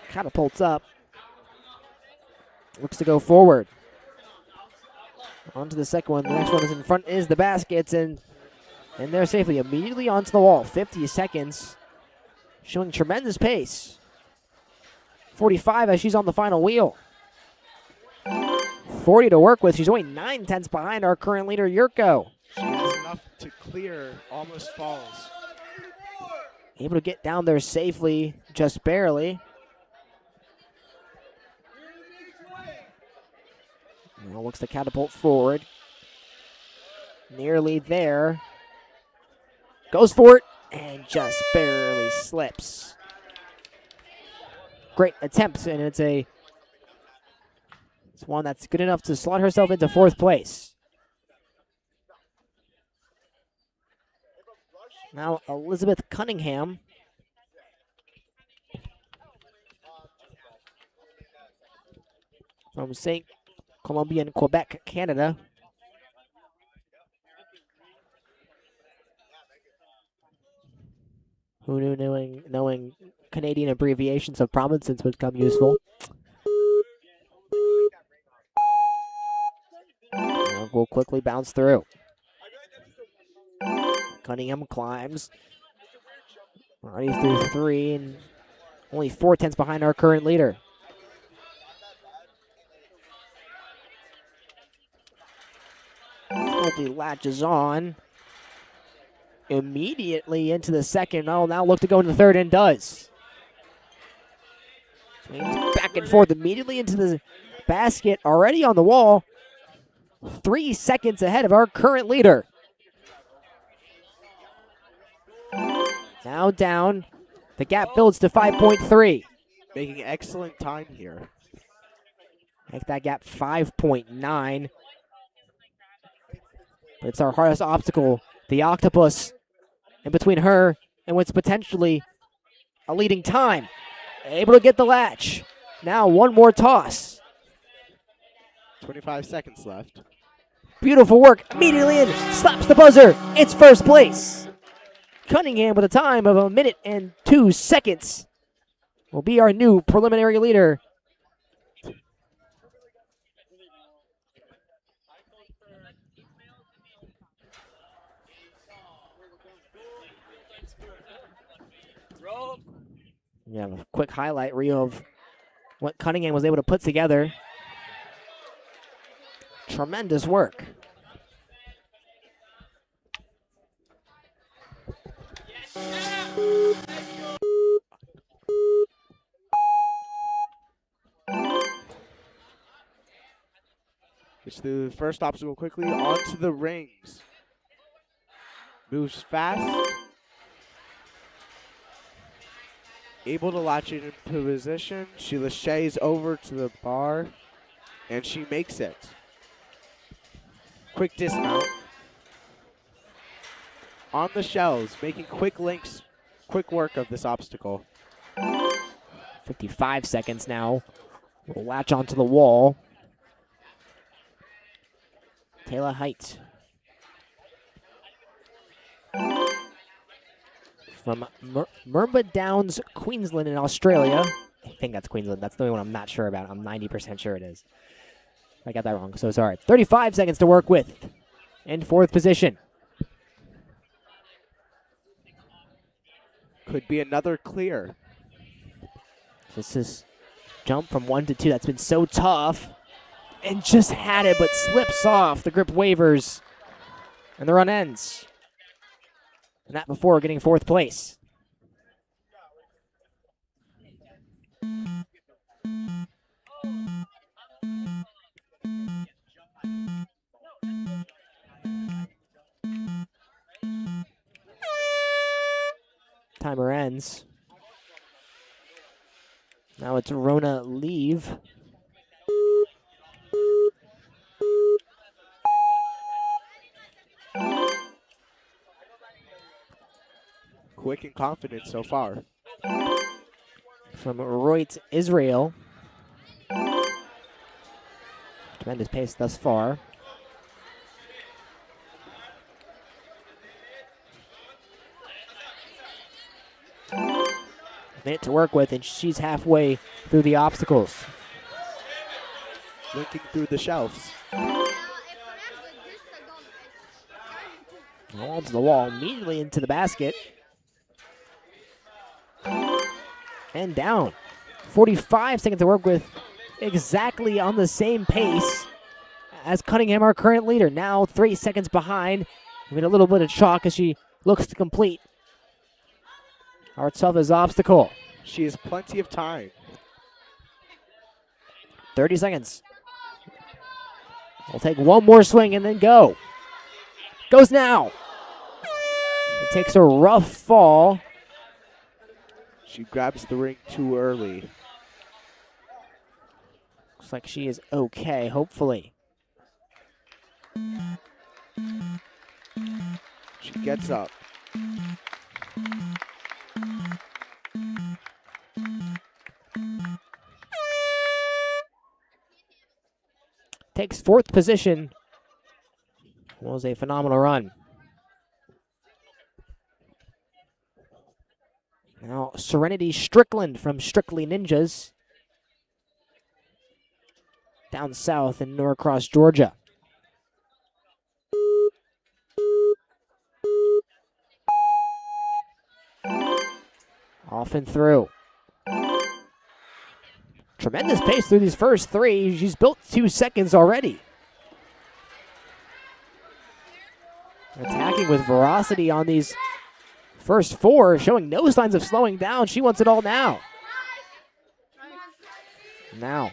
Catapults up. Looks to go forward. On to the second one. The next one is in front is the baskets and they're safely immediately onto the wall. 50 seconds. Showing tremendous pace. 45 as she's on the final wheel. 40 to work with. She's only 9/10 behind our current leader, Yurko. She has enough to clear, almost falls. Able to get down there safely, just barely. Now looks to catapult forward. Nearly there. Goes for it and just barely slips. Great attempt, and it's one that's good enough to slot herself into 4th place. Now Elizabeth Cunningham from St. Columbian, Quebec, Canada. Who knew knowing Canadian abbreviations of provinces would come useful. puck will quickly bounce through. Cunningham climbs. Already through 3 and only 4/10 behind our current leader. Colby latches on. Immediately into the second. Oh, now look to go into the third and does. Swings back and forth immediately into the basket. Already on the wall. 3 seconds ahead of our current leader. Now down. The gap builds to 5.3. Making excellent time here. Make that gap 5.9. But it's our hardest obstacle. The octopus in between her and what's potentially a leading time. Able to get the latch. Now one more toss. 25 seconds left. Beautiful work. Immediately in. Slaps the buzzer. It's first place. Cunningham with a time of 1 minute and 2 seconds will be our new preliminary leader. We have a quick highlight reel of what Cunningham was able to put together. Tremendous work. Gets through the first obstacle quickly onto the rings. Moves fast. Able to latch it into position. She laches over to the bar, and she makes it. Quick dismount. On the shelves, making quick links, quick work of this obstacle. 55 seconds now. We'll latch onto the wall. Taylor Height. From Murba Downs, Queensland in Australia. I think that's Queensland. That's the only one I'm not sure about. I'm 90% sure it is. I got that wrong, so sorry. 35 seconds to work with. In 4th position. Could be another clear. This is jump from 1 to 2. That's been so tough. And just had it, but slips off. The grip wavers. And the run ends. And that before getting 4th place. Timer ends. Now it's Rona Leave. Quick and confident so far. From Reut, Israel. Tremendous pace thus far. Minute to work with, and she's halfway through the obstacles. Linking through the shelves. Onto the wall, immediately into the basket. And down. 45 seconds to work with, exactly on the same pace as Cunningham, our current leader. Now 3 seconds behind. We get a little bit of chalk as she looks to complete our toughest obstacle. She has plenty of time. 30 seconds. We'll take one more swing and then go. Goes now. It takes a rough fall. She grabs the ring too early. Looks like she is okay, hopefully. She gets up. Takes 4th position. Was a phenomenal run. Now Serenity Strickland from Strictly Ninjas. Down south in Norcross, Georgia. Off and through. Tremendous pace through these first three. She's built 2 seconds already. Attacking with ferocity on these first 4, showing no signs of slowing down. She wants it all now. Now,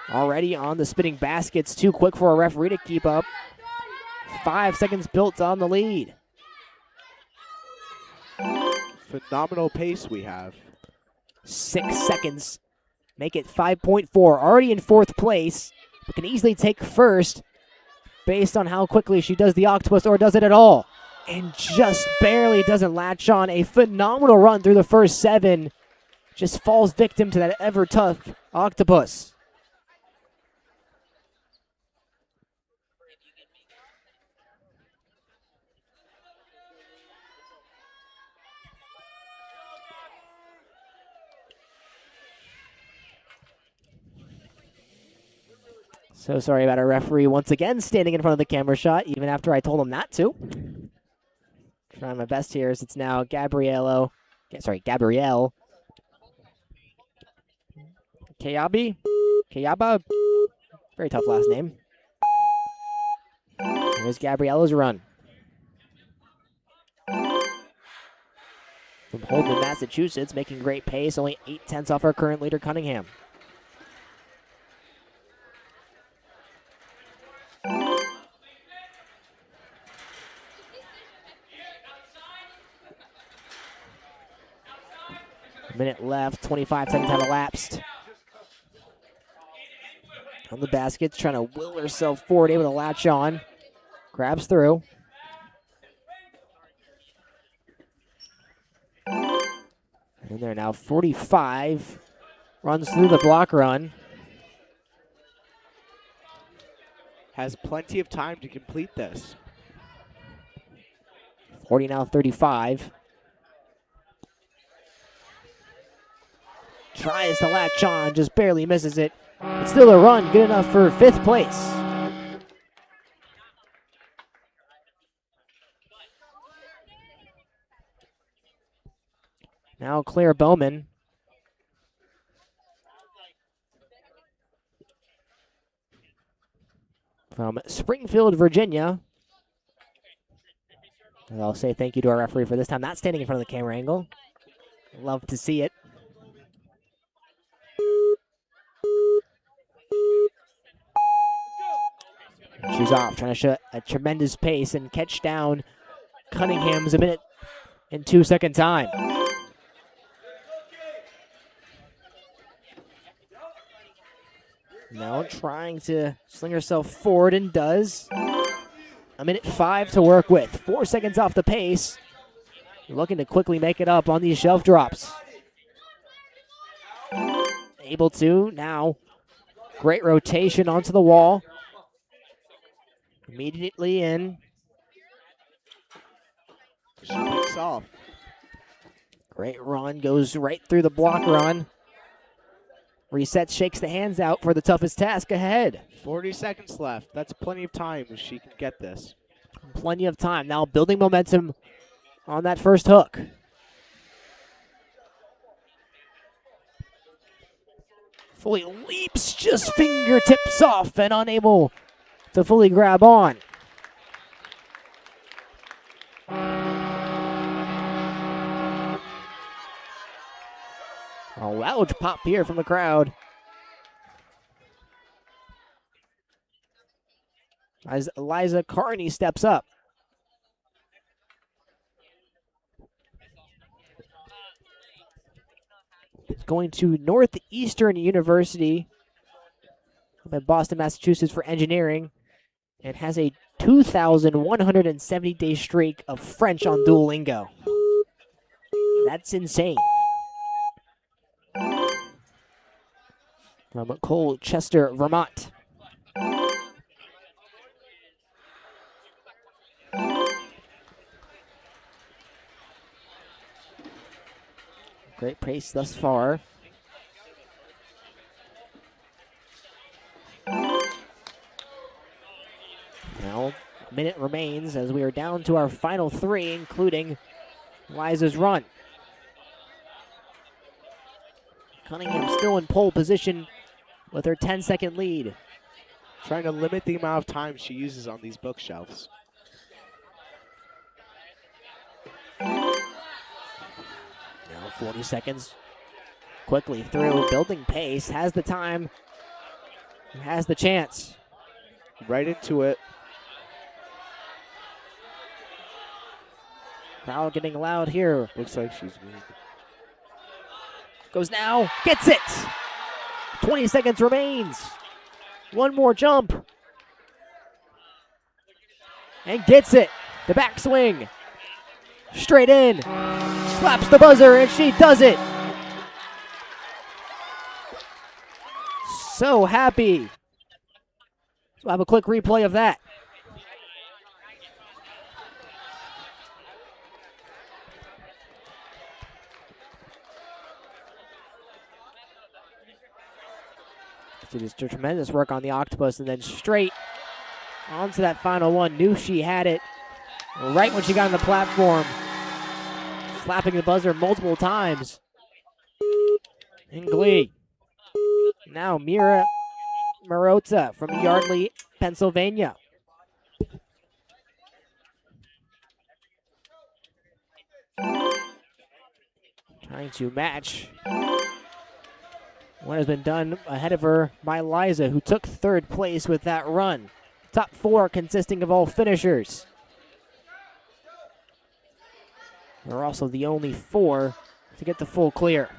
already on the spinning baskets, too quick for a referee to keep up. 5 seconds built on the lead. Phenomenal pace we have. 6 seconds. Make it 5.4. Already in 4th place, but can easily take first based on how quickly she does the octopus or does it at all. And just barely doesn't latch on. A phenomenal run through the first 7. Just falls victim to that ever tough octopus. So sorry about our referee once again standing in front of the camera shot, even after I told him not to. Trying my best here as it's now Gabrielle Kayaba. Very tough last name. Here's Gabriella's run. From Holden, Massachusetts, making great pace, only 8/10 off our current leader, Cunningham. A minute left, 25 seconds have elapsed. On the baskets, trying to will herself forward, able to latch on. Grabs through. And they're now 45. Runs through the block run. Has plenty of time to complete this. 40 now 35. Tries to latch on, just barely misses it. It's still a run, good enough for 5th place. Now Claire Bowman. From Springfield, Virginia. And I'll say thank you to our referee for this time not standing in front of the camera angle. Love to see it. She's off, trying to show a tremendous pace and catch down Cunningham's a minute and 2 second time. Now trying to sling herself forward and does. A minute 5 to work with. 4 seconds off the pace. Looking to quickly make it up on these shelf drops. Able to now. Great rotation onto the wall. Immediately in. She picks off. Great run, goes right through the block run. Resets, shakes the hands out for the toughest task ahead. 40 seconds left. That's plenty of time if she can get this. Plenty of time. Now building momentum on that first hook. Fully leaps, just fingertips off and unable to fully grab on. A loud pop here from the crowd. As Eliza Carney steps up. Going to Northeastern University up in Boston, Massachusetts for engineering, and has a 2,170-day streak of French on Duolingo. That's insane. From Colchester, Vermont. Great pace thus far. Now, a minute remains as we are down to our final 3, including Liza's run. Cunningham still in pole position with her 10-second lead. Trying to limit the amount of time she uses on these bookshelves. Now 40 seconds. Quickly through, building pace, has the time, has the chance. Right into it. Crowd getting loud here. Looks like she's weak. Goes now, gets it! 20 seconds remains. One more jump. And gets it. The backswing. Straight in. Slaps the buzzer, and she does it. So happy. We'll have a quick replay of that. She just did tremendous work on the octopus, and then straight onto that final one. Knew she had it right when she got on the platform. Slapping the buzzer multiple times. In glee. Now Mira Marota from Yardley, Pennsylvania. Trying to match what has been done ahead of her by Liza, who took third place with that run. Top four consisting of all finishers. They're also the only four to get the full clear.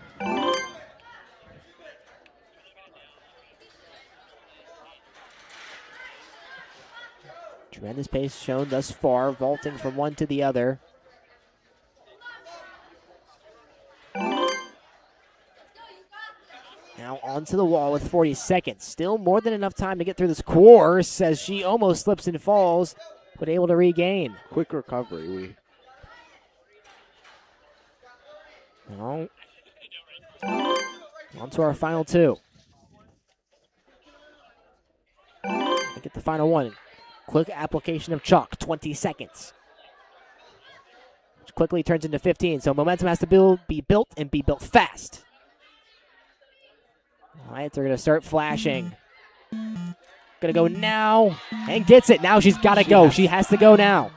Tremendous pace shown thus far, vaulting from one to the other. Now onto the wall with 40 seconds. Still more than enough time to get through this course as she almost slips and falls, but able to regain. Quick recovery. Now, on to our final two. Get the final one. Quick application of chalk, 20 seconds. Which quickly turns into 15, so momentum has to be built and be built fast. All right, they're going to start flashing. Going to go now, and gets it. Now she's got to go. She has to go now.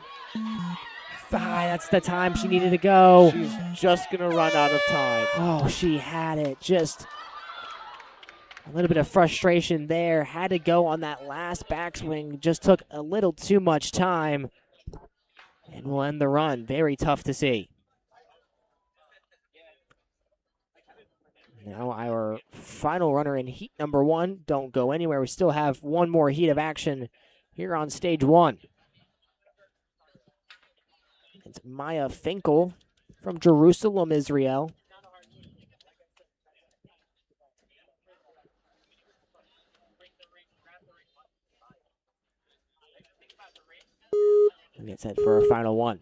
That's the time she needed to go. She's just going to run out of time. Oh, she had it. Just a little bit of frustration there. Had to go on that last backswing. Just took a little too much time. And will end the run. Very tough to see. Now our final runner in heat number one. Don't go anywhere. We still have one more heat of action here on stage one. It's Maya Finkel from Jerusalem, Israel. And get set for our final one.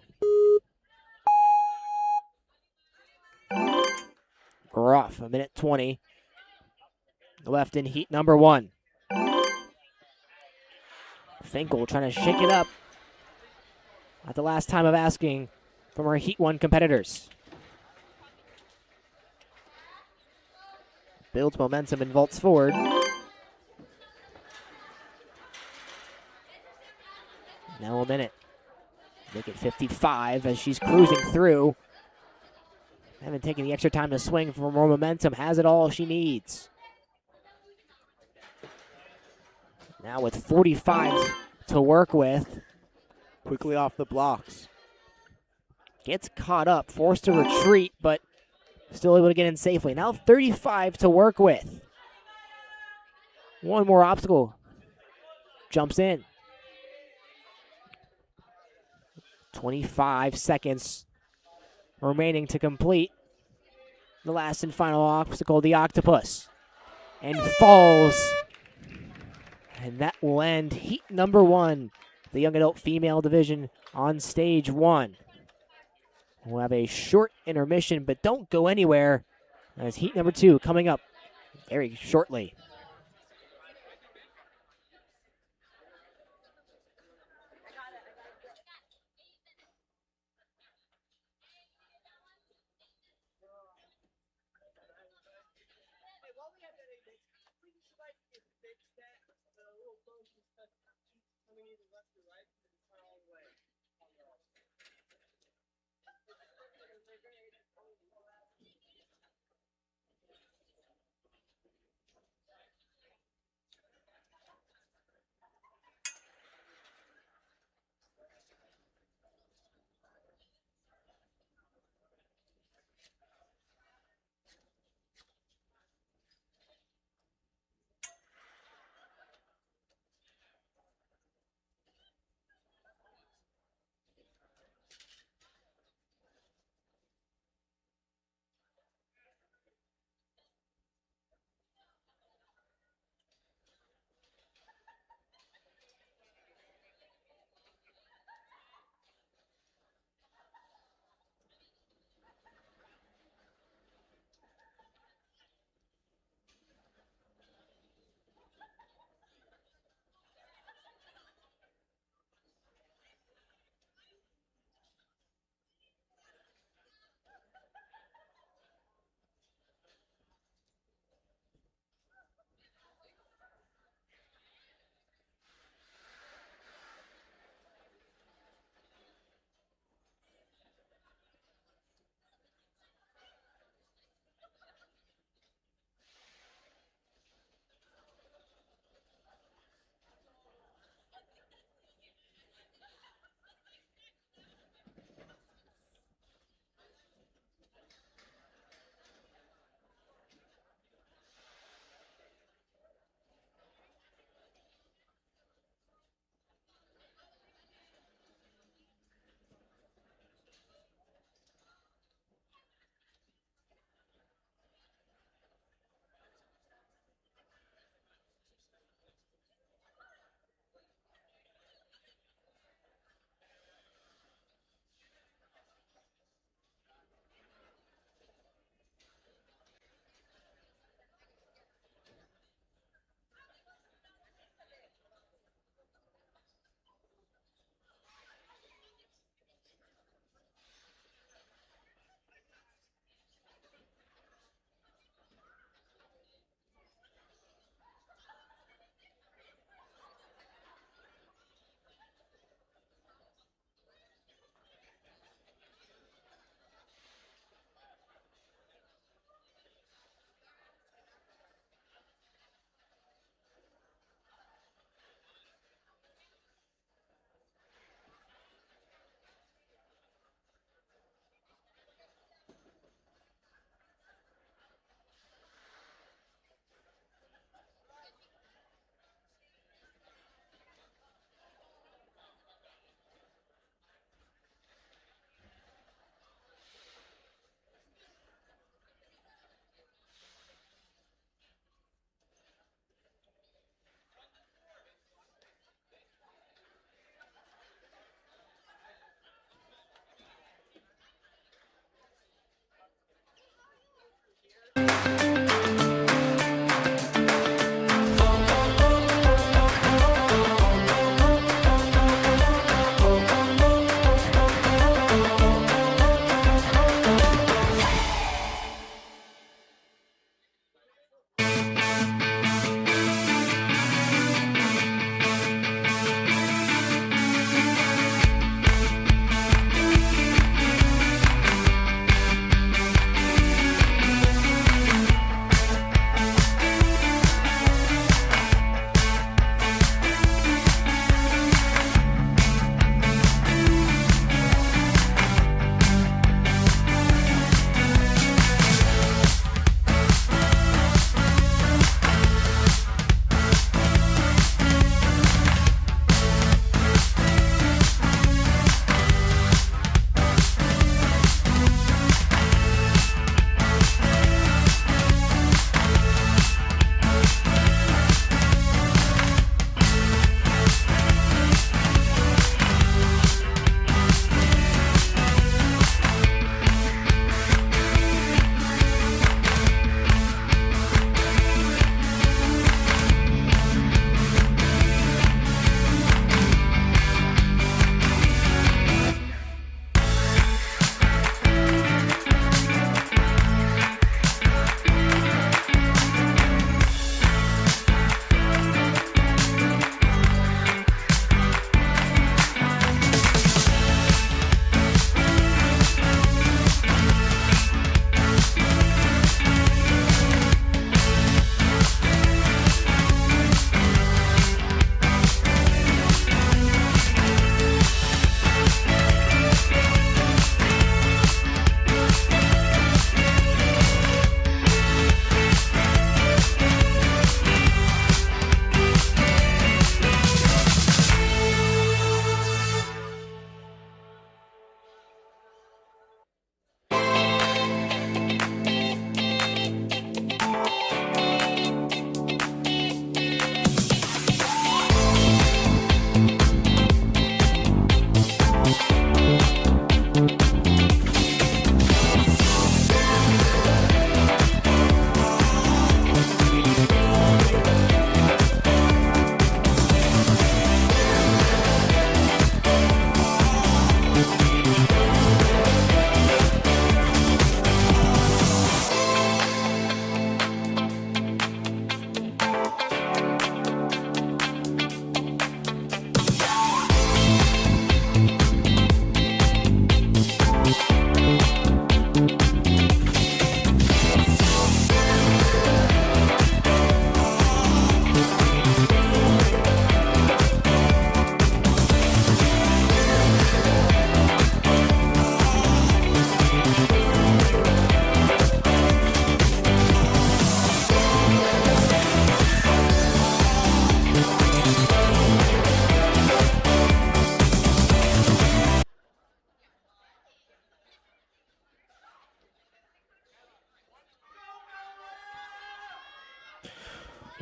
Rough, 1:20 left in heat number one. Finkel trying to shake it up at the last time of asking from our heat one competitors. Builds momentum and vaults forward. Now a minute. Make it 55 as she's cruising through. Haven't taken the extra time to swing for more momentum. Has it all she needs. Now with 45 to work with. Quickly off the blocks. Gets caught up, forced to retreat, but still able to get in safely. Now 35 to work with. One more obstacle. Jumps in. 25 seconds remaining to complete the last and final obstacle, the octopus. And falls. And that will end heat number one, the young adult female division on stage one. We'll have a short intermission, but don't go anywhere as heat number two coming up very shortly.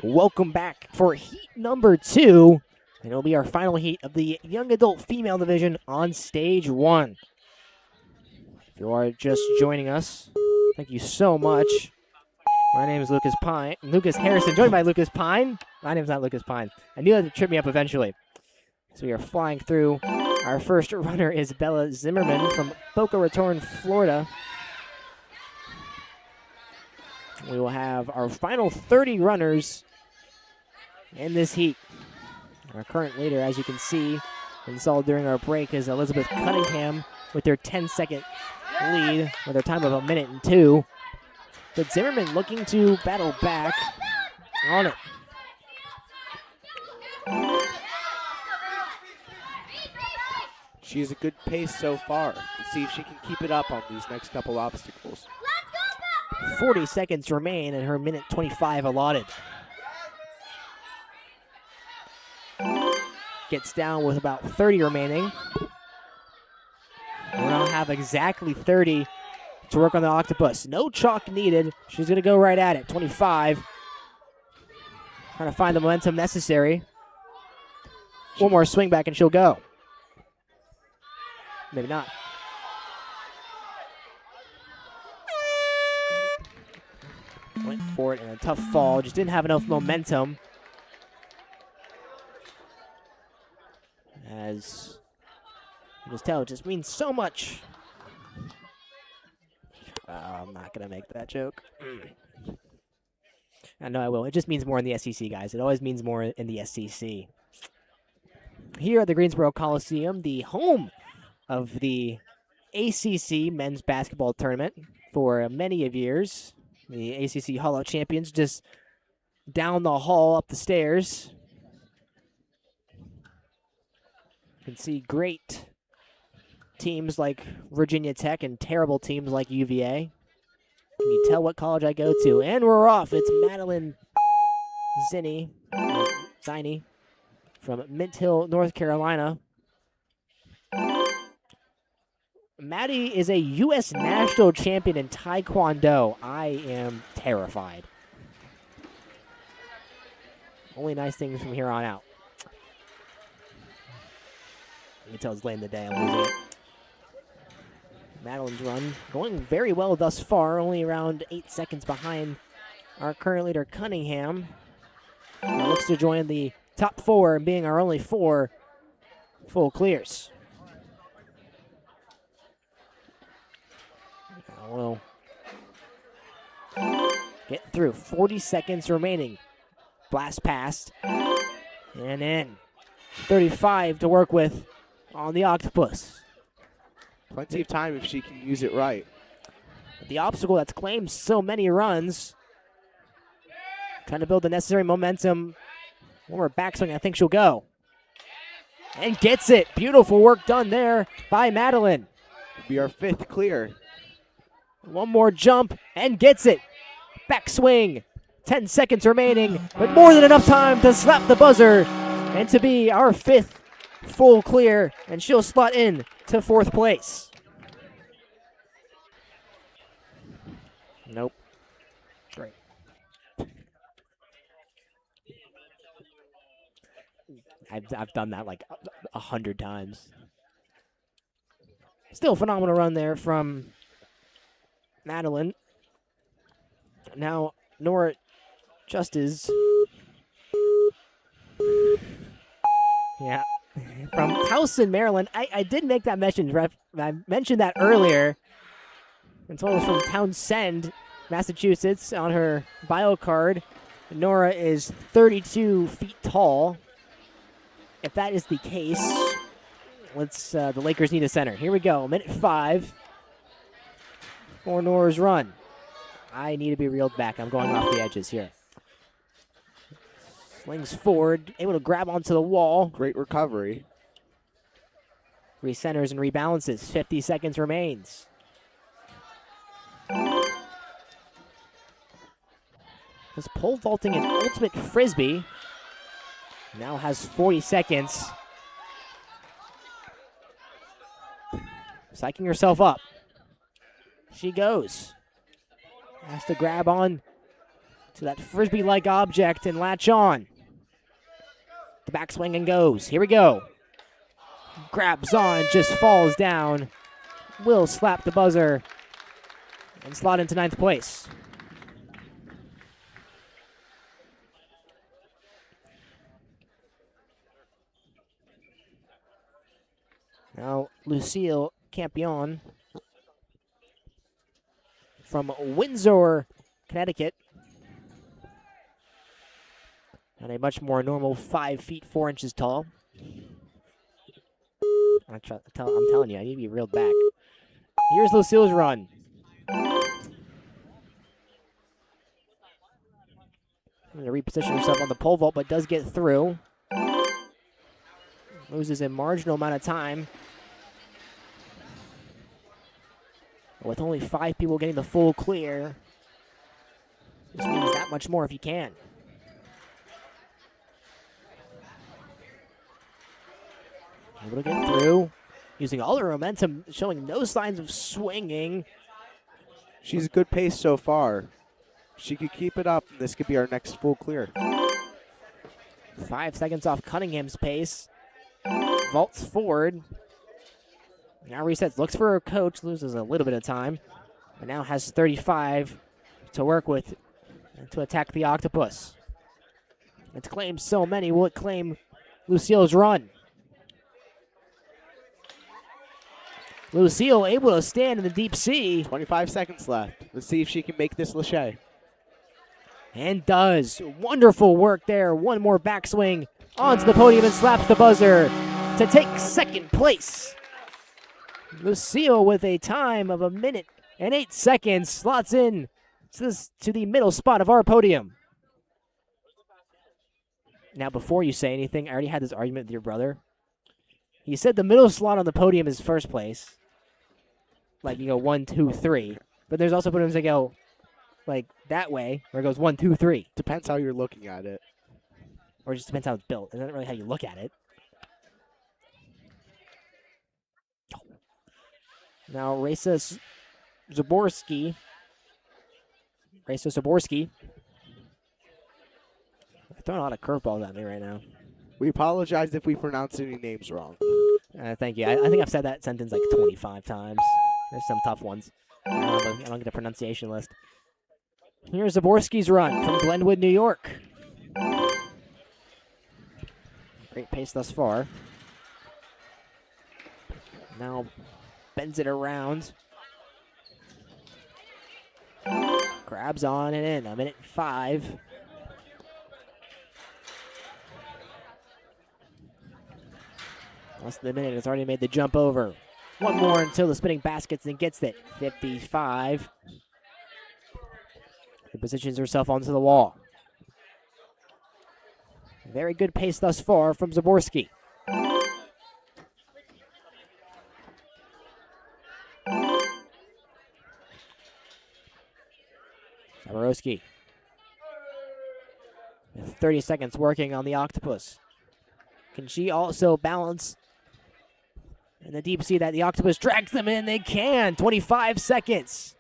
Welcome back for heat number 2. And it'll be our final heat of the young adult female division on stage 1. If you are just joining us, thank you so much. My name is Lucas Harrison, joined by Lucas Pine. My name's not Lucas Pine. I knew that would trip me up eventually. So we are flying through. Our first runner is Bella Zimmerman from Boca Raton, Florida. We will have our final 30 runners in this heat. Our current leader, as you can see and saw during our break, is Elizabeth Cunningham with their 10-second lead with a time of 1:02. But Zimmerman looking to battle back on it. She has a good pace so far. Let's see if she can keep it up on these next couple obstacles. 40 seconds remain and her 1:25 allotted. Gets down with about 30 remaining. We'll now have exactly 30 to work on the octopus. No chalk needed. She's going to go right at it. 25. Trying to find the momentum necessary. One more swing back and she'll go. Maybe not. Went for it in a tough fall. Just didn't have enough momentum. As you can tell, it just means so much. I'm not going to make that joke. I know I will. It just means more in the SEC, guys. It always means more in the SEC. Here at the Greensboro Coliseum, the home of the ACC men's basketball tournament for many of years. The ACC Hall of Champions just down the hall, up the stairs. You can see great teams like Virginia Tech and terrible teams like UVA. Can you tell what college I go to? And we're off. It's Madeline Zini from Mint Hill, North Carolina. Maddie is a U.S. national champion in Taekwondo. I am terrified. Only nice things from here on out. You can tell it's late in the day. I'm losing it. Madeline's run going very well thus far, only around 8 seconds behind our current leader, Cunningham. Looks to join the top 4 and being our only 4 full clears. We'll get through. 40 seconds remaining. Blast past. And in. 35 to work with on the octopus. Plenty of time if she can use it right. The obstacle that's claimed so many runs. Trying to build the necessary momentum. One more backswing, I think she'll go. And gets it. Beautiful work done there by Madeline. It'll be our 5th clear. One more jump and gets it. Backswing. 10 seconds remaining, but more than enough time to slap the buzzer and to be our 5th full clear, and she'll slot in to 4th place. Nope. Great. I've done that like 100 times. Still a phenomenal run there from Madeline. Now, Nora Justice. Yeah. From Towson, Maryland. I did make that mention. I mentioned that earlier. And told us from Townsend, Massachusetts, on her bio card. Nora is 32 feet tall. If that is the case, the Lakers need a center. Here we go. 1:05 for Nora's run. I need to be reeled back. I'm going off the edges here. Slings forward, able to grab onto the wall. Great recovery. Recenters and rebalances. 50 seconds remains. This pole vaulting an ultimate frisbee. Now has 40 seconds. Psyching herself up. She goes. Has to grab on to that frisbee-like object and latch on. The backswing and goes. Here we go. Grabs on, just falls down. Will slap the buzzer and slot into 9th place. Now, Lucille Campion from Windsor, Connecticut. And a much more normal 5 feet 4 inches tall. I'm telling you, I need to be reeled back. Here's Lucille's run. Going to reposition herself on the pole vault, but does get through. Loses a marginal amount of time. With only 5 people getting the full clear, this means that much more if you can. Able to get through, using all her momentum, showing no signs of swinging. She's a good pace so far. She could keep it up, and this could be our next full clear. 5 seconds off Cunningham's pace. Vaults forward. Now resets, looks for her coach, loses a little bit of time, but now has 35 to work with and to attack the octopus. It's claimed so many, will it claim Lucille's run? Lucille able to stand in the deep sea. 25 seconds left. Let's see if she can make this Lachey. And does. Wonderful work there. One more backswing onto the podium and slaps the buzzer to take 2nd place. Lucille with a time of 1 minute and 8 seconds slots in to the middle spot of our podium. Now, before you say anything, I already had this argument with your brother. He said the middle slot on the podium is 1st place. Like, you go 1, 2, 3. But there's also podiums that go, like, that way, where it goes 1, 2, 3. Depends how you're looking at it. Or it just depends how it's built. It's not really how you look at it. Now, Raisa Zaborski. They're throwing a lot of curveballs at me right now. We apologize if we pronounce any names wrong. Thank you. I think I've said that sentence like 25 times. There's some tough ones. I don't get a pronunciation list. Here's Zaborski's run from Glenwood, New York. Great pace thus far. Now bends it around. Grabs on and in. 1 minute 5. Less than a minute, it's already made the jump over. One more until the spinning baskets and gets it. 55. She positions herself onto the wall. Very good pace thus far from Zaborski. Zaborski. 30 seconds working on the octopus. Can she also balance in the deep sea that the octopus drags them in? They can. 25 seconds.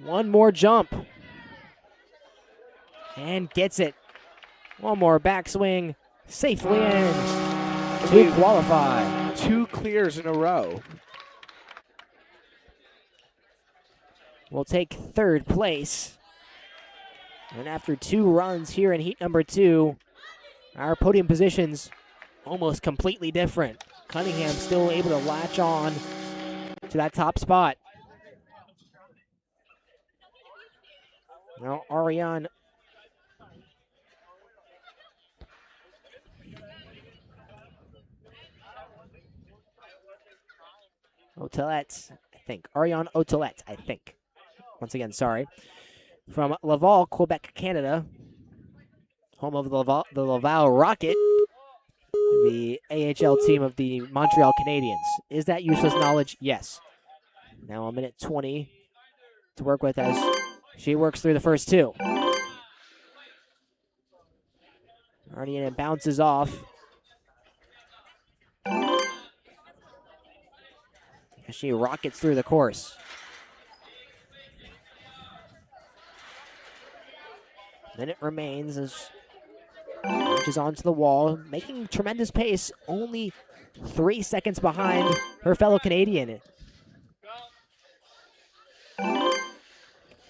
One more jump. And gets it. One more backswing. Safely in to qualify. 2 clears in a row. We'll take 3rd place. And after 2 runs here in heat number 2, our podium positions almost completely different. Cunningham still able to latch on to that top spot. Now Ariane Otelette, I think. Ariane Otelette, I think. Once again, sorry. From Laval, Quebec, Canada. Home of the Laval Rocket, the AHL team of the Montreal Canadiens. Is that useless knowledge? Yes. Now 1 minute 20 to work with as she works through the first 2. Arnian bounces off. As she rockets through the course. Minute remains as launches onto the wall, making tremendous pace, only 3 seconds behind her fellow Canadian.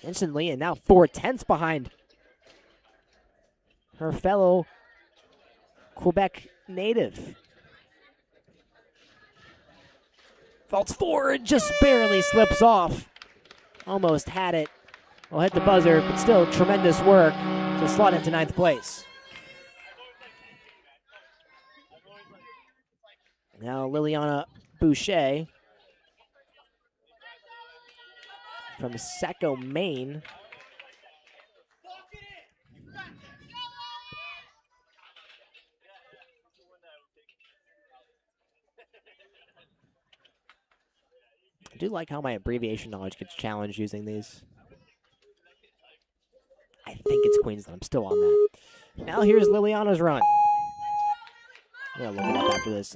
Instantly, and now 4/10 behind her fellow Quebec native. Vaults forward, just barely slips off. Almost had it. Well, hit the buzzer, but still tremendous work to slot into 9th place. Now Liliana Boucher from Saco, Maine. I do like how my abbreviation knowledge gets challenged using these. I think it's Queensland. I'm still on that. Now here's Liliana's run. I'm going to look it up after this.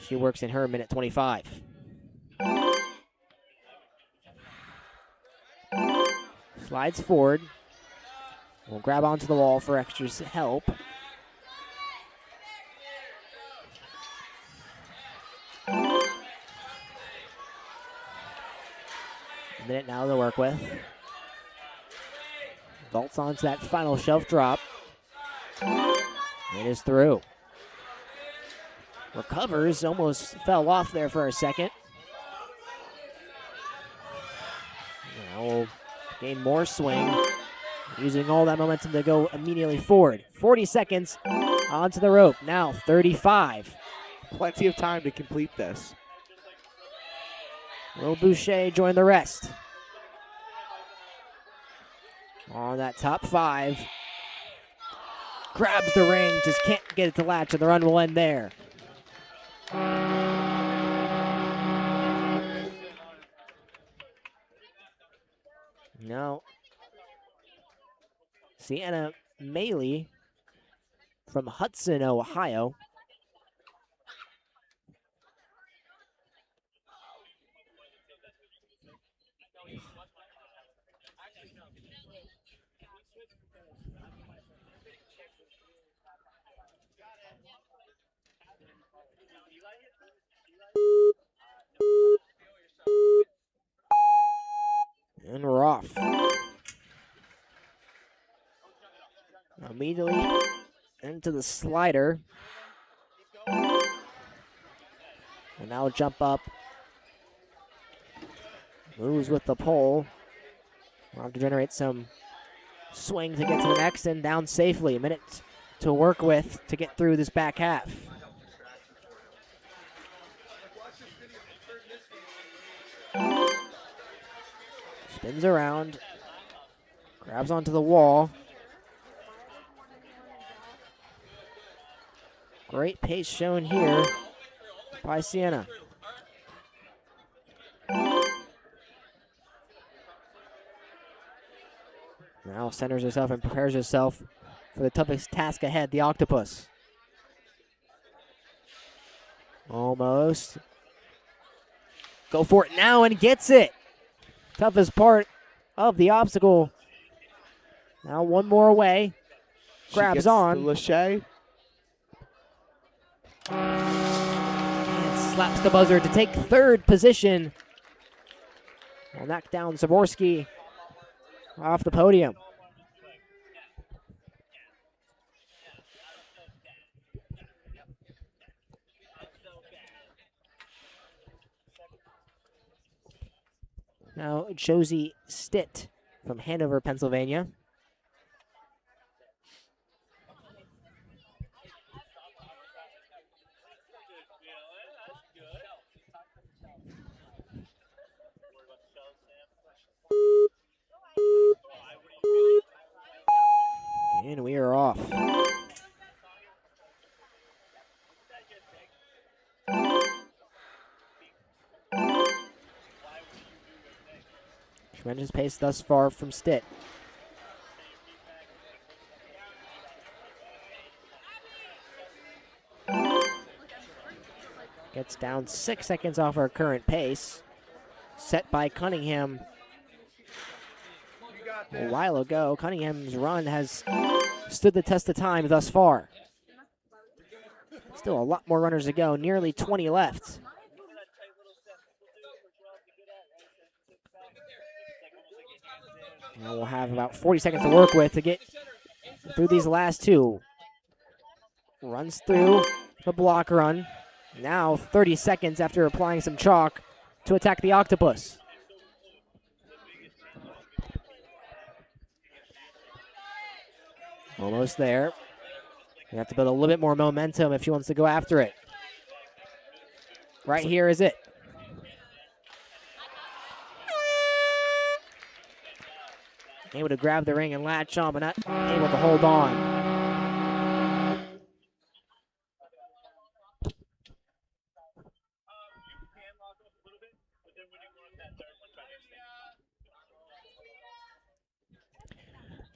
She works in her minute 25. Slides forward. We'll grab onto the wall for extra help. A minute now to work with. Vaults onto that final shelf drop. It is through. Recovers, almost fell off there for a second. Now we'll gain more swing, using all that momentum to go immediately forward. 40 seconds onto the rope. Now 35. Plenty of time to complete this. Will Boucher join the rest? On that top 5. Grabs the ring, just can't get it to latch, and the run will end there. Now, Sienna Maley from Hudson, Ohio. And we're off. Immediately into the slider. And now jump up. Moves with the pole. We'll have to generate some swing to get to the next and down safely. A minute to work with to get through this back half. Spins around, grabs onto the wall. Great pace shown here by Sienna. Now centers herself and prepares herself for the toughest task ahead, the octopus. Almost. Go for it now and gets it. Toughest part of the obstacle. Now one more away. Grabs on. Lachey. And slaps the buzzer to take 3rd position. Will knock down Zaborski off the podium. Now Josie Stitt from Hanover, Pennsylvania. And we are off. Tremendous pace thus far from Stitt. Gets down 6 seconds off our current pace. Set by Cunningham. a while ago. Cunningham's run has stood the test of time thus far. Still a lot more runners to go, nearly 20 left. Now we'll have about 40 seconds to work with to get through these last two. Runs through the block run. Now 30 seconds after applying some chalk to attack the octopus. Almost there. You have to build a little bit more momentum if she wants to go after it. Right here is it. Able to grab the ring and latch on, but not able to hold on.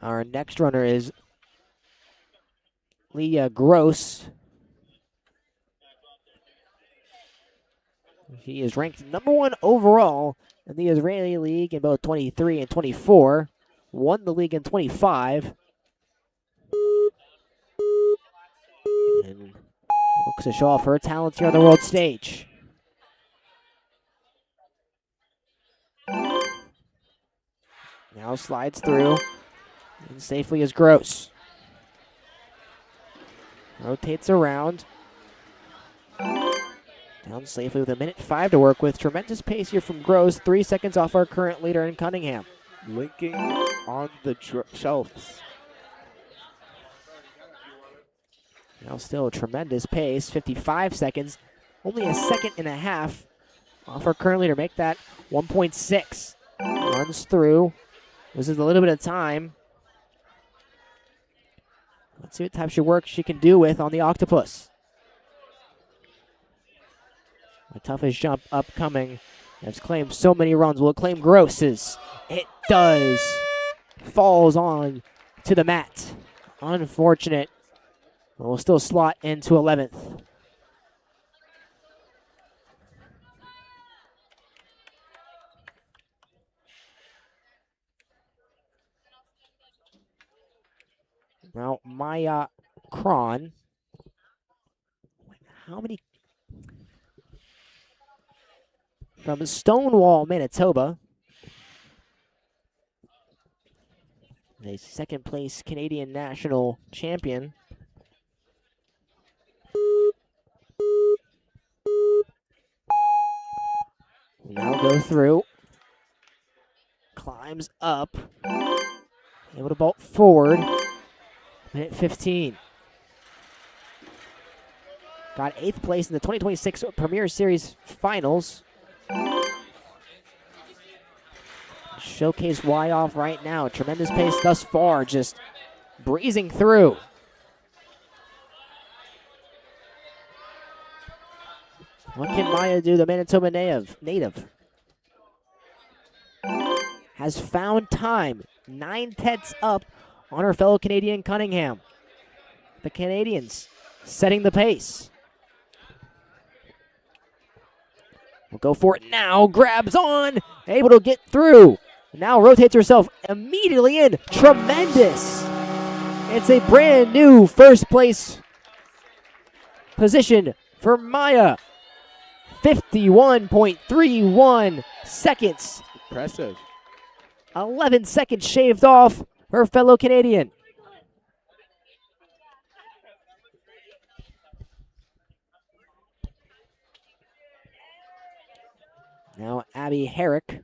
Our next runner is Leah Gross. She is ranked #1 overall in the Israeli League in both 23 and 24. Won the league in 25. And looks to show off her talents here on the world stage. Now slides through and safely is Gross. Rotates around. Down safely with 1:05 to work with. Tremendous pace here from Gross. 3 seconds off our current leader in Cunningham. Linking on the shelves. Now still a tremendous pace. 55 seconds. Only a second and a half off our current leader. Make that 1.6. Runs through. Loses a little bit of time. Let's see what types of work she can do with on the octopus. The toughest jump upcoming. Has claimed so many runs. Will it claim Gross's? It does. Falls on to the mat. Unfortunate. But will still slot into 11th. Now, Maya Cron. How many? From Stonewall, Manitoba. A second place Canadian national champion. Now go through. Climbs up. Able to bolt forward. Minute 15. Got 8th place in the 2026 Premier Series Finals. Showcase Y off right now. Tremendous pace thus far, just breezing through. What can Maya do, the Manitoba native? Has found time. 9/10 up on her fellow Canadian Cunningham. The Canadians setting the pace. We'll go for it now. Grabs on. Able to get through. Now rotates herself immediately in. Tremendous. It's a brand new first place position for Maya. 51.31 seconds. Impressive. 11 seconds shaved off her fellow Canadian. Now Abby Herrick.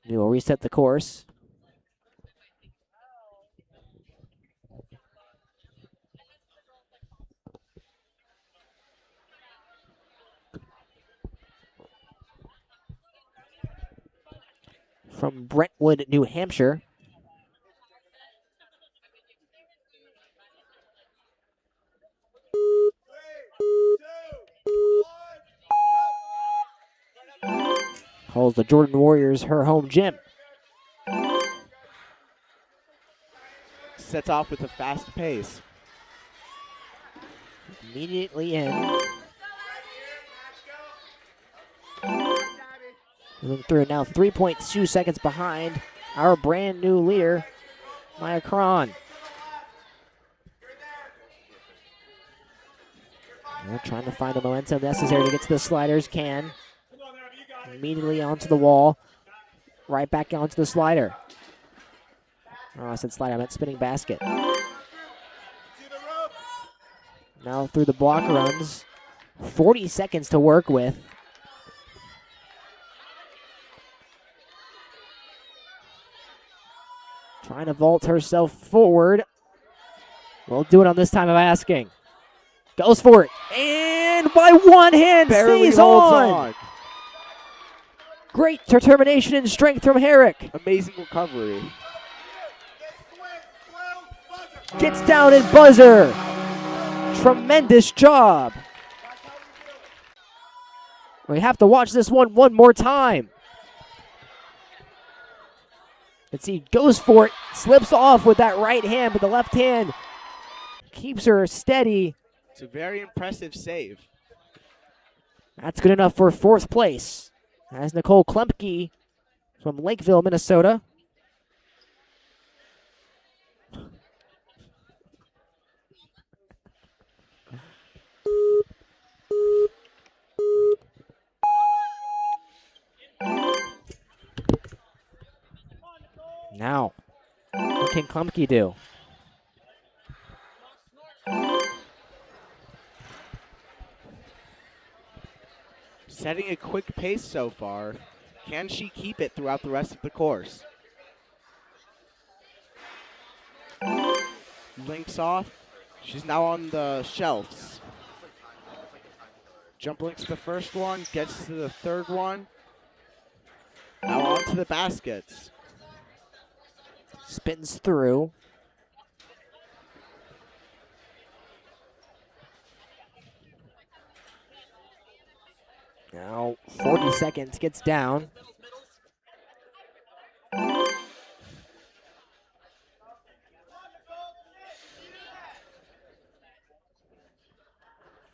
We will reset the course. From Brentwood, New Hampshire. Calls the Jordan Warriors her home gym. Sets off with a fast pace. Immediately in. Moving through now 3.2 seconds behind our brand new leader, Maya Cron. They're trying to find the momentum necessary to get to the sliders. Can. Immediately onto the wall. Right back onto the slider. Oh, I said slider, I meant spinning basket. Now through the block runs. 40 seconds to work with. Trying to vault herself forward. We'll do it on this time of asking. Goes for it. And by one hand Barely stays holds on. on. Great determination and strength from Herrick. Amazing recovery. Gets down and buzzer. Tremendous job. We have to watch this one more time. Let's see, goes for it, slips off with that right hand, but the left hand keeps her steady. It's a very impressive save. That's good enough for fourth place. As Nicole Klempke from Lakeville, Minnesota. Now, what can Klempke do? Setting a quick pace so far. Can she keep it throughout the rest of the course? Links off. She's now on the shelves. Jump links the first one, gets to the third one. Now on to the baskets. Spins through. Now 40 seconds, gets down.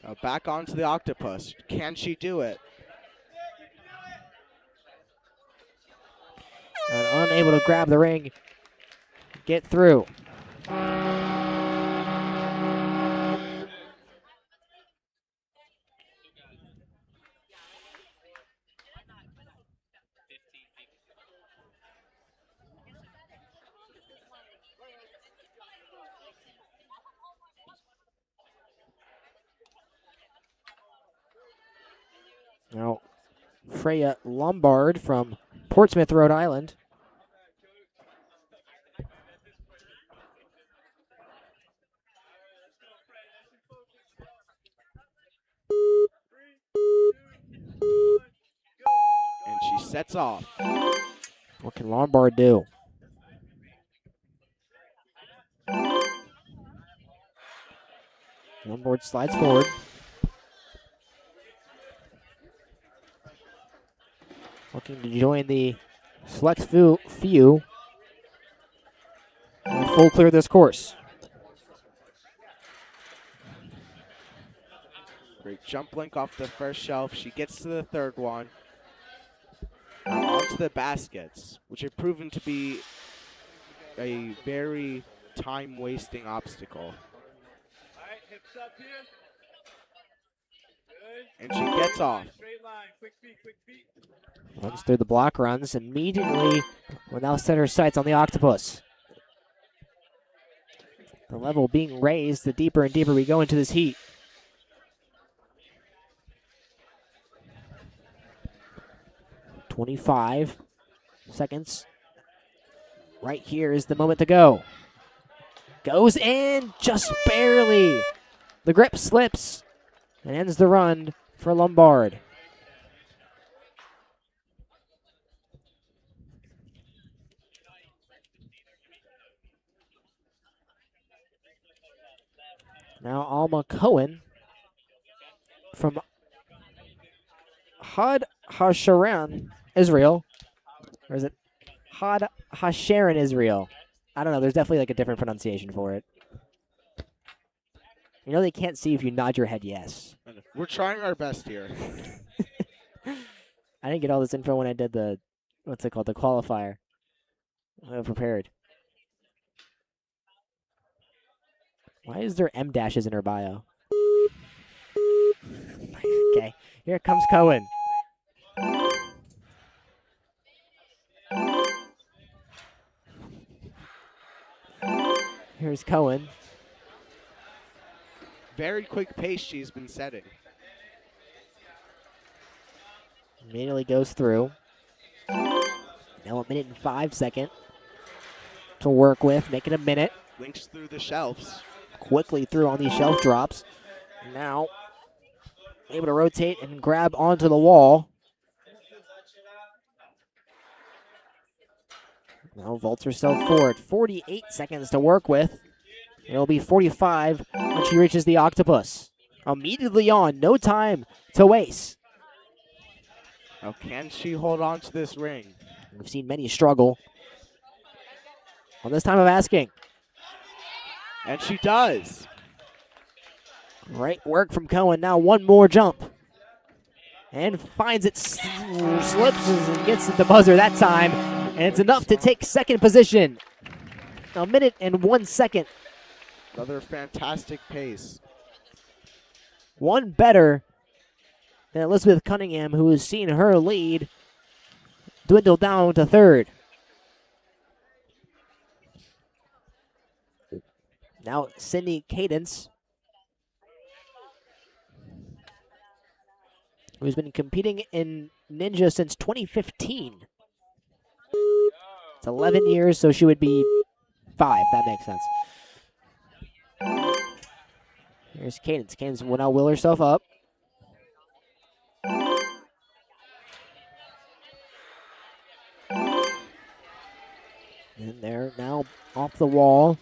Now back onto the octopus. Can she do it? And unable to grab the ring, get through. Now, Freya Lombard from Portsmouth, Rhode Island. And she sets off. What can Lombard do? Lombard slides forward. Looking to join the select few. And full clear this course. Great jump link off the first shelf. She gets to the third one. Now onto the baskets, which have proven to be a very time-wasting obstacle. And she gets off. Runs through the block runs. Immediately will now set her sights on the octopus. The level being raised the deeper and deeper we go into this heat. "25 seconds. Right here is the moment to go. Goes in just barely. The grip slips and ends the run for Lombard. Now Alma Cohen from Had Hasharan, Israel. Or is it Had Hasharan, Israel? I don't know. There's definitely like a different pronunciation for it. You know they can't see if you nod your head yes. We're trying our best here. I didn't get all this info when I did the, what's it called, the qualifier. I prepared. Why is there M dashes in her bio? Okay, here comes Cohen. Here's Cohen. Very quick pace she's been setting. Immediately goes through. Now 1 minute and 5 seconds to work with. Make it a minute. Links through the shelves. Quickly through on these shelf drops. Now able to rotate and grab onto the wall. Now vaults herself forward. 48 seconds to work with. It'll be 45 when she reaches the octopus. Immediately on. No time to waste. Now, can she hold on to this ring? We've seen many struggle on this time of asking. And she does. Great work from Cohen. Now one more jump. And finds it, slips and gets at the buzzer that time. And it's enough to take second position. 1 minute and 1 second. Another fantastic pace. One better than Elizabeth Cunningham, who has seen her lead dwindle down to third. Now Sydney Cadence, who's been competing in Ninja since 2015. It's 11 years, so she would be 5. That makes sense. Here's Cadence. Cadence will now wheel herself up. And they're now off the wall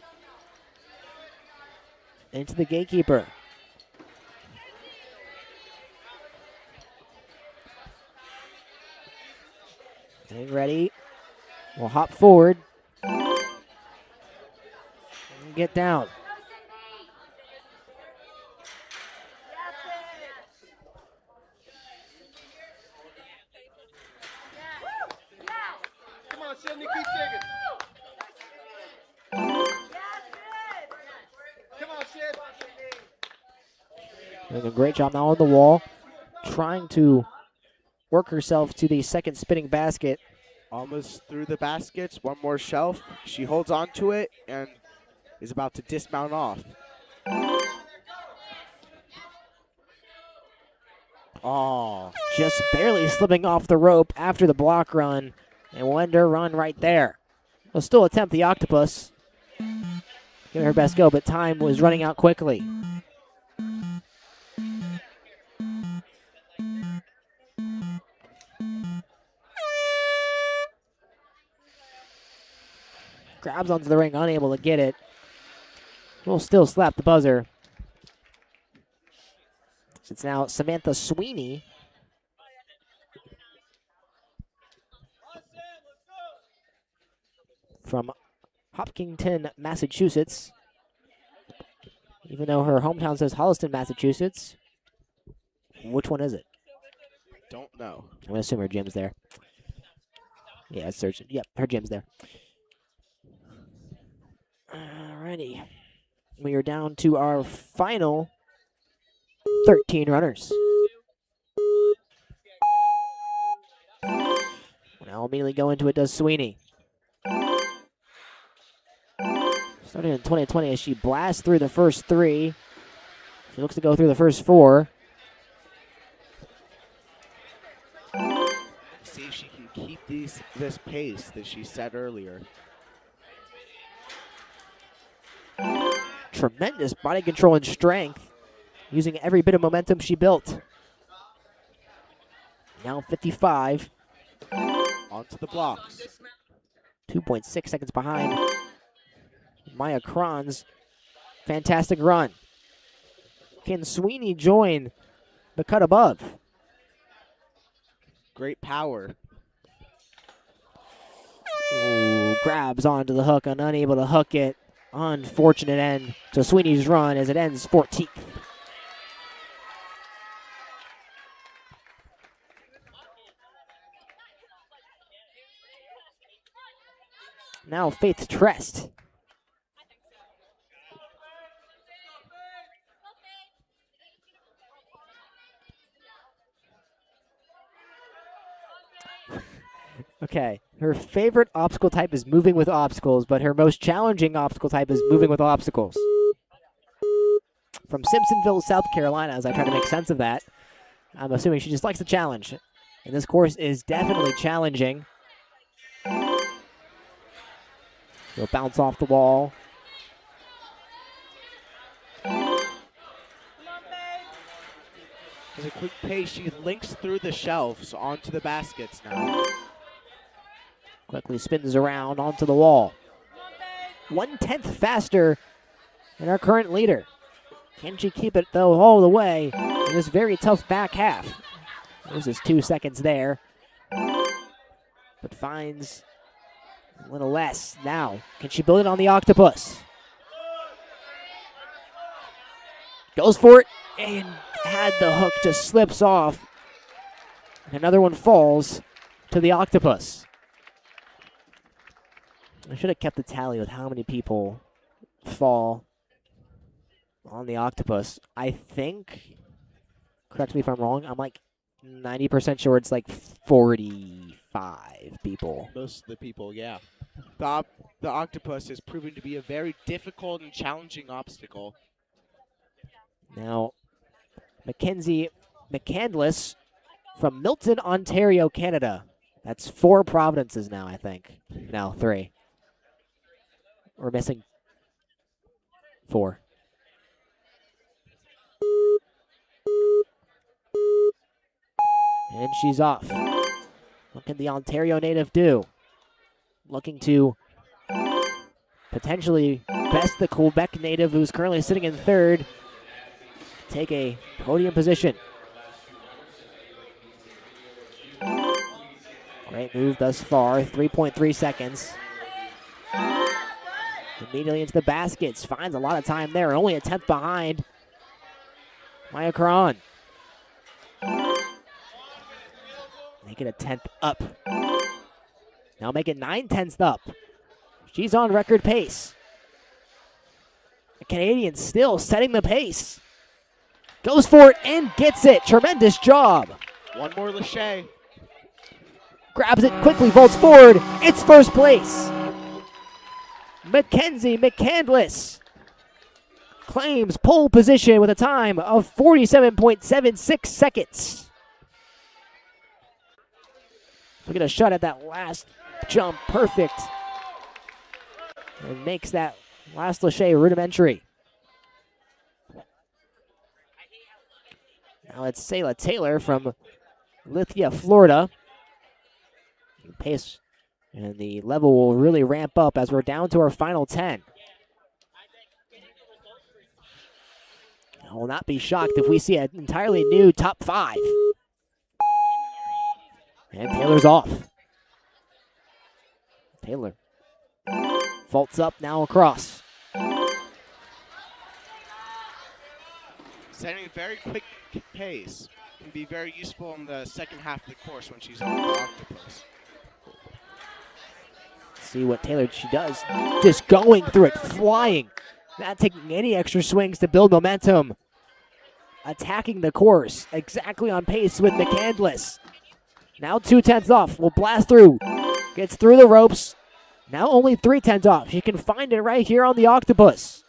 into the gatekeeper. Getting ready. We'll hop forward. And get down. Come on, Sydney, keep digging. Come on, Sid. Doing a great job now on the wall. Trying to work herself to the second spinning basket. Almost through the baskets. One more shelf. She holds on to it and is about to dismount off. Oh, Just barely slipping off the rope after the block run. And will end her run right there. Will still attempt the octopus. Give her best go, but time was running out quickly. Grabs onto the ring, unable to get it. Will still slap the buzzer. It's now Samantha Sweeney. From Hopkinton, Massachusetts. Even though her hometown says Holliston, Massachusetts. Which one is it? don't know. I'm going to assume her gym's there. Yeah, it's searching. Yep, her gym's there. Alrighty. We are down to our final 13 runners. Now immediately go into it does Sweeney. Started in 2020 as she blasts through the first 3. She looks to go through the first 4. See if she can keep this pace that she set earlier. Tremendous body control and strength, using every bit of momentum she built. Now 55. Onto the blocks. 2.6 seconds behind Maya Cron's fantastic run. Can Sweeney join the cut above? Great power. Ooh, grabs onto the hook and unable to hook it. Unfortunate end to Sweeney's run as it ends 14th. Now Faith Trest. Okay, her favorite obstacle type is moving with obstacles, but her most challenging obstacle type is moving with obstacles. From Simpsonville, South Carolina, as I try to make sense of that, I'm assuming she just likes the challenge. And this course is definitely challenging. She'll bounce off the wall. As a quick pace, she links through the shelves onto the baskets now. Quickly spins around onto the wall. 1/10 faster than our current leader. Can she keep it, though, all the way in this very tough back half? Loses 2 seconds there, but finds a little less. Now, can she build it on the octopus? Goes for it, and had the hook just slips off. Another one falls to the octopus. I should have kept a tally with how many people fall on the octopus. I think, correct me if I'm wrong, I'm like 90% sure it's like 45 people. Most of the people, yeah. The octopus has proven to be a very difficult and challenging obstacle. Now, Mackenzie McCandless from Milton, Ontario, Canada. That's 4 Providences now, I think. No, 3. We're missing 4. And she's off. What can the Ontario native do? Looking to potentially best the Quebec native, who's currently sitting in 3rd, take a podium position. Great move thus far, 3.3 seconds. Immediately into the baskets, finds a lot of time there, only a 10th behind Maya Karan. Make it a 10th up. Now make it 9/10ths up. She's on record pace. The Canadian still setting the pace. Goes for it and gets it. Tremendous job. One more Lachey. Grabs it quickly, vaults forward. It's first place. Mackenzie McCandless claims pole position with a time of 47.76 seconds. Look at a shot at that last jump. Perfect. And makes that last Lachey rudimentary. Now it's Sayla Taylor from Lithia, Florida. Pace and the level will really ramp up as we're down to our final 10. I will not be shocked if we see an entirely new top 5. And Taylor's off. Taylor vaults up now across. Setting a very quick pace can be very useful in the second half of the course when she's on the octopus. See what Taylor she does. Just going through it, flying. Not taking any extra swings to build momentum. Attacking the course. Exactly on pace with McCandless. Now 2/10ths off. Will blast through. Gets through the ropes. Now only 3/10ths off. She can find it right here on the octopus.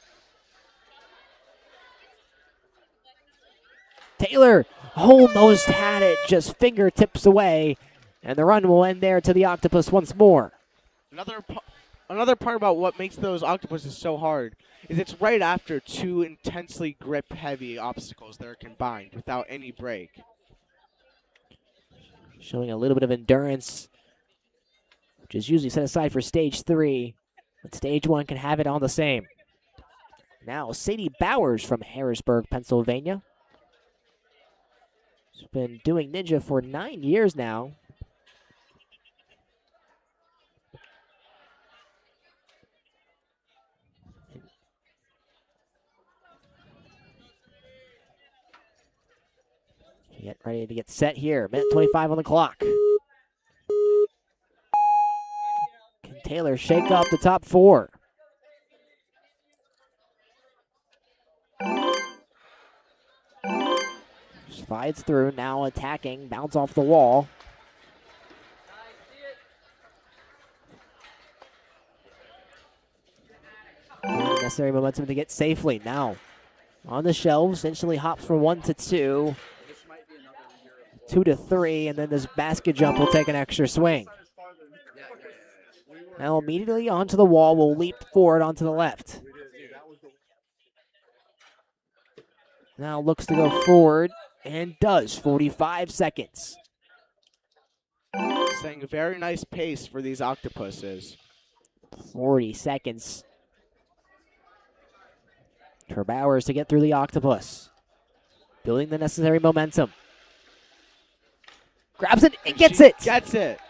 Taylor almost had it, just fingertips away. And the run will end there to the octopus once more. Another part about what makes those octopuses so hard is it's right after 2 intensely grip-heavy obstacles that are combined without any break. Showing a little bit of endurance, which is usually set aside for stage 3. But stage 1 can have it on the same. Now Sadie Bowers from Harrisburg, Pennsylvania. She's been doing Ninja for 9 years now. Get ready to get set here. Minute 25 on the clock. Taylor shake up the top four. Slides through, now attacking, bounce off the wall. Necessary momentum to get safely. Now on the shelves, essentially hops from 1 to 2, 2 to 3, and then this basket jump will take an extra swing. Now immediately onto the wall, will leap forward onto the left. Now looks to go forward and does. 45 seconds. Setting a very nice pace for these octopuses. 40 seconds. For Bowers to get through the octopus. Building the necessary momentum. Grabs it and gets it. Gets it.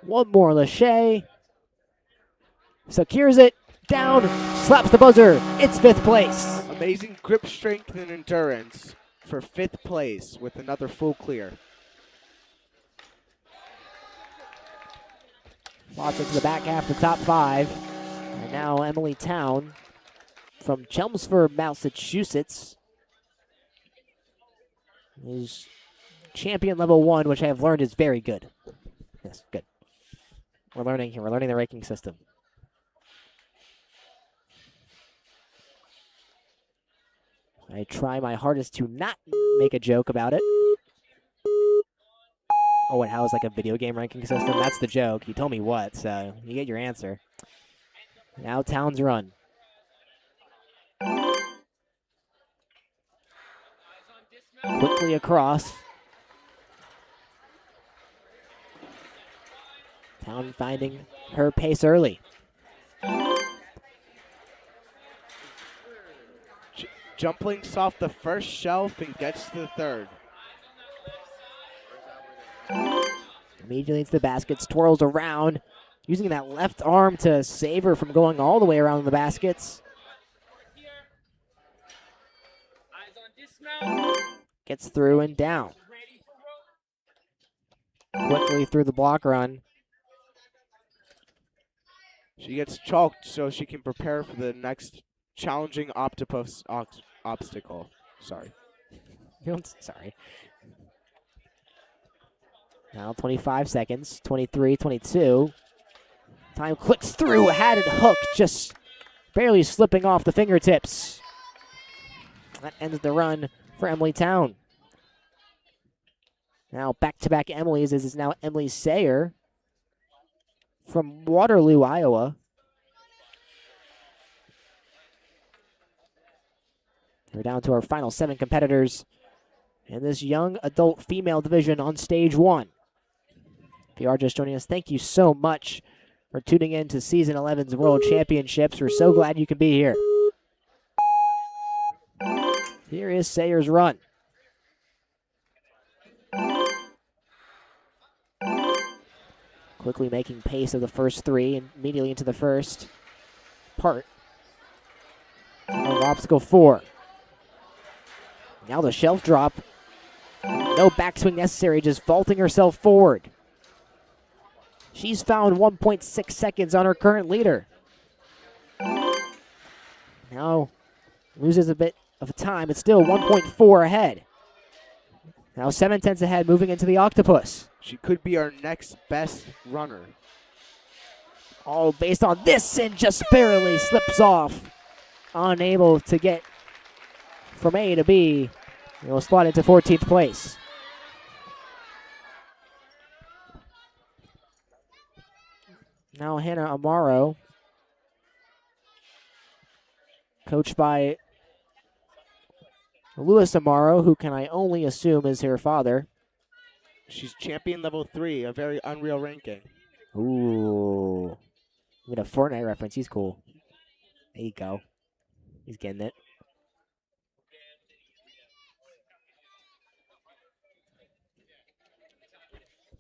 One more, Lachey. Secures it. Down. Slaps the buzzer. It's 5th place. Amazing grip strength and endurance for 5th place with another full clear. Lots into the back half, the top 5. And now Emily Town from Chelmsford, Massachusetts, is champion level 1, which I have learned is very good. Yes, good. We're learning here. We're learning the ranking system. I try my hardest to not make a joke about it. Oh, and how is like a video game ranking system? That's the joke. You told me what, so you get your answer. Now Town's run. Quickly across. Town finding her pace early. Jump links off the first shelf and gets to the 3rd. Immediately into the baskets, twirls around, using that left arm to save her from going all the way around the baskets. Gets through and down. Quickly through the block run. She gets chalked so she can prepare for the next challenging octopus obstacle. Sorry. Sorry. Now 25 seconds, 23, 22. Time clicks through, had it hooked, just barely slipping off the fingertips. That ends the run for Emily Town. Now back-to-back Emily's. This is now Emily Sayer from Waterloo, Iowa. We're down to our final 7 competitors in this young adult female division on stage 1. If you are just joining us, thank you so much for tuning in to Season 11's World Championships. We're so glad you could be here. Here is Sayer's run. Quickly making pace of the first 3 and immediately into the first part of obstacle 4. Now the shelf drop. No backswing necessary, just vaulting herself forward. She's found 1.6 seconds on her current leader. Now loses a bit of time, it's still 1.4 ahead. Now 7/10 ahead, moving into the octopus. She could be our next best runner. All based on this, and just barely slips off. Unable to get from A to B. It will slot into 14th place. Now Hannah Amaro, coached by Louis Amaro, who can I only assume is her father. She's champion level 3, a very unreal ranking. Ooh. With a Fortnite reference, he's cool. There you go. He's getting it.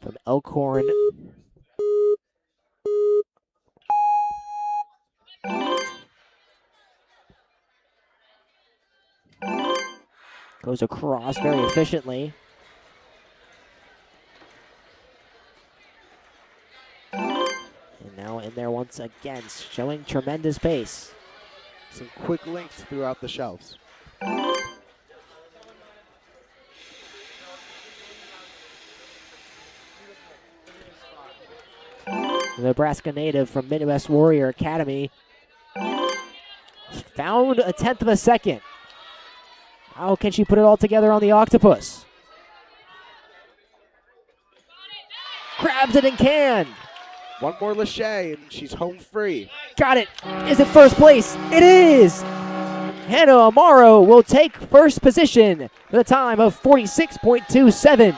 From Elkhorn. Goes across very efficiently. in there once again, showing tremendous pace. Some quick links throughout the shelves. The Nebraska native from Midwest Warrior Academy found a 1/10 of a second. How can she put it all together on the octopus? Grabs it and can. One more Lachey, and she's home free. Got it. Is it first place? It is. Hannah Amaro will take first position with a time of 46.27.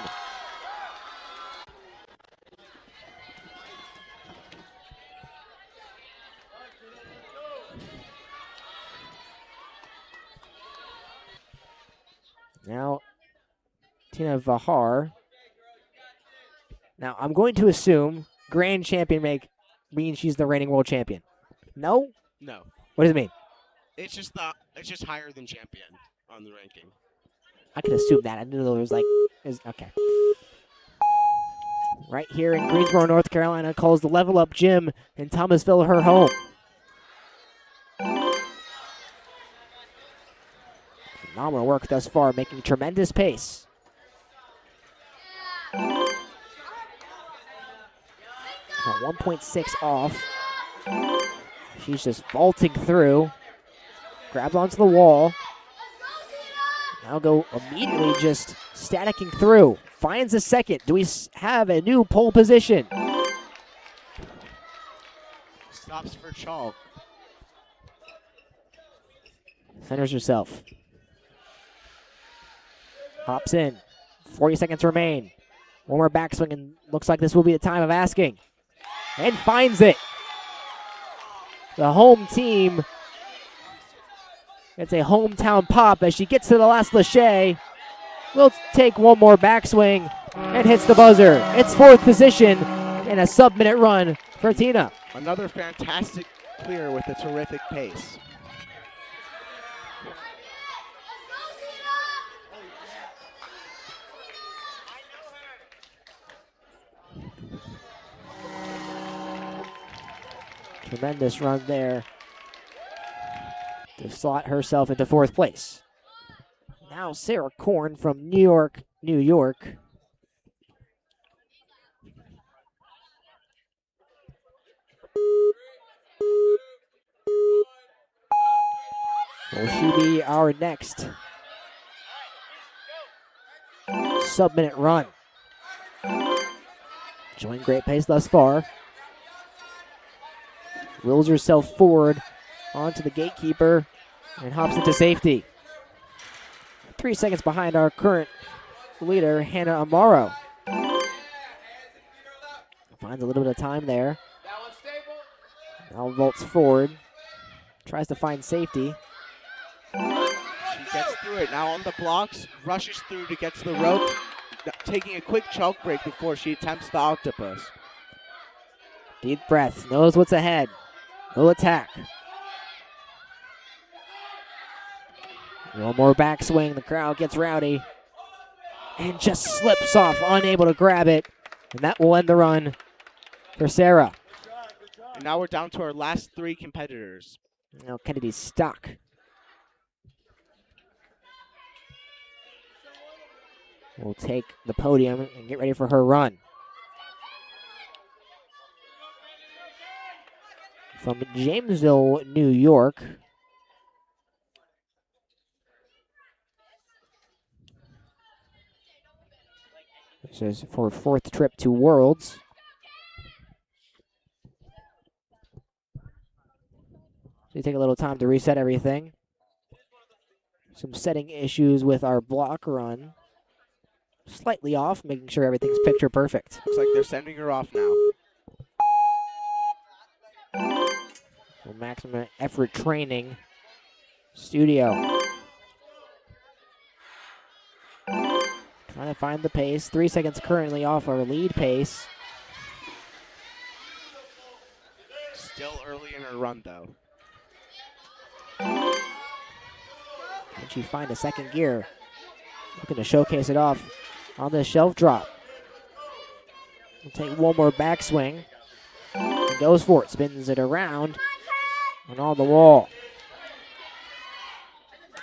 Now, Tina Vahar. Now, I'm going to assume grand champion means she's the reigning world champion. No? No, What does it mean? it's just higher than champion on the ranking. I could assume that. I knew there was okay. Right here in Greensboro, North Carolina, calls the Level Up Gym in Thomasville her home. Phenomenal work thus far, making tremendous pace. About 1.6 off. She's just vaulting through. Grabs onto the wall. Now go immediately just staticking through. Finds a second. Do we have a new pole position? Stops for chalk. Centers herself. Hops in. 40 seconds remain. One more backswing, and looks like this will be the time of asking. And finds it. The home team gets a hometown pop as she gets to the last Lachey. Will take one more backswing and hits the buzzer. It's fourth position and a sub-minute run for Tina. Another fantastic clear with a terrific pace. Tremendous run there to slot herself into fourth place. Now Sarah Korn from New York, New York. Will she be our next sub-minute run? Showing great pace thus far. Wills herself forward onto the gatekeeper and hops into safety. 3 seconds behind our current leader, Hannah Amaro. Finds a little bit of time there. Now vaults forward. Tries to find safety. She gets through it. Now on the blocks, rushes through to get to the rope, taking a quick chalk break before she attempts the octopus. Deep breath. Knows what's ahead. Will attack. One more backswing. The crowd gets rowdy. And just slips off, unable to grab it. And that will end the run for Sarah. And now we're down to our last three competitors. Now Kennedy's stuck. Will take the podium and get ready for her run. From Jamesville, New York. This is for fourth trip to Worlds. So you take a little time to reset everything. Some setting issues with our block run. Slightly off, making sure everything's picture perfect. Looks like they're sending her off now. For maximum effort training studio. Trying to find the pace. 3 seconds currently off our lead pace. Still early in her run, though. Can she find a second gear? Looking to showcase it off on this shelf drop. We'll take one more backswing. He goes for it, spins it around, and on the wall.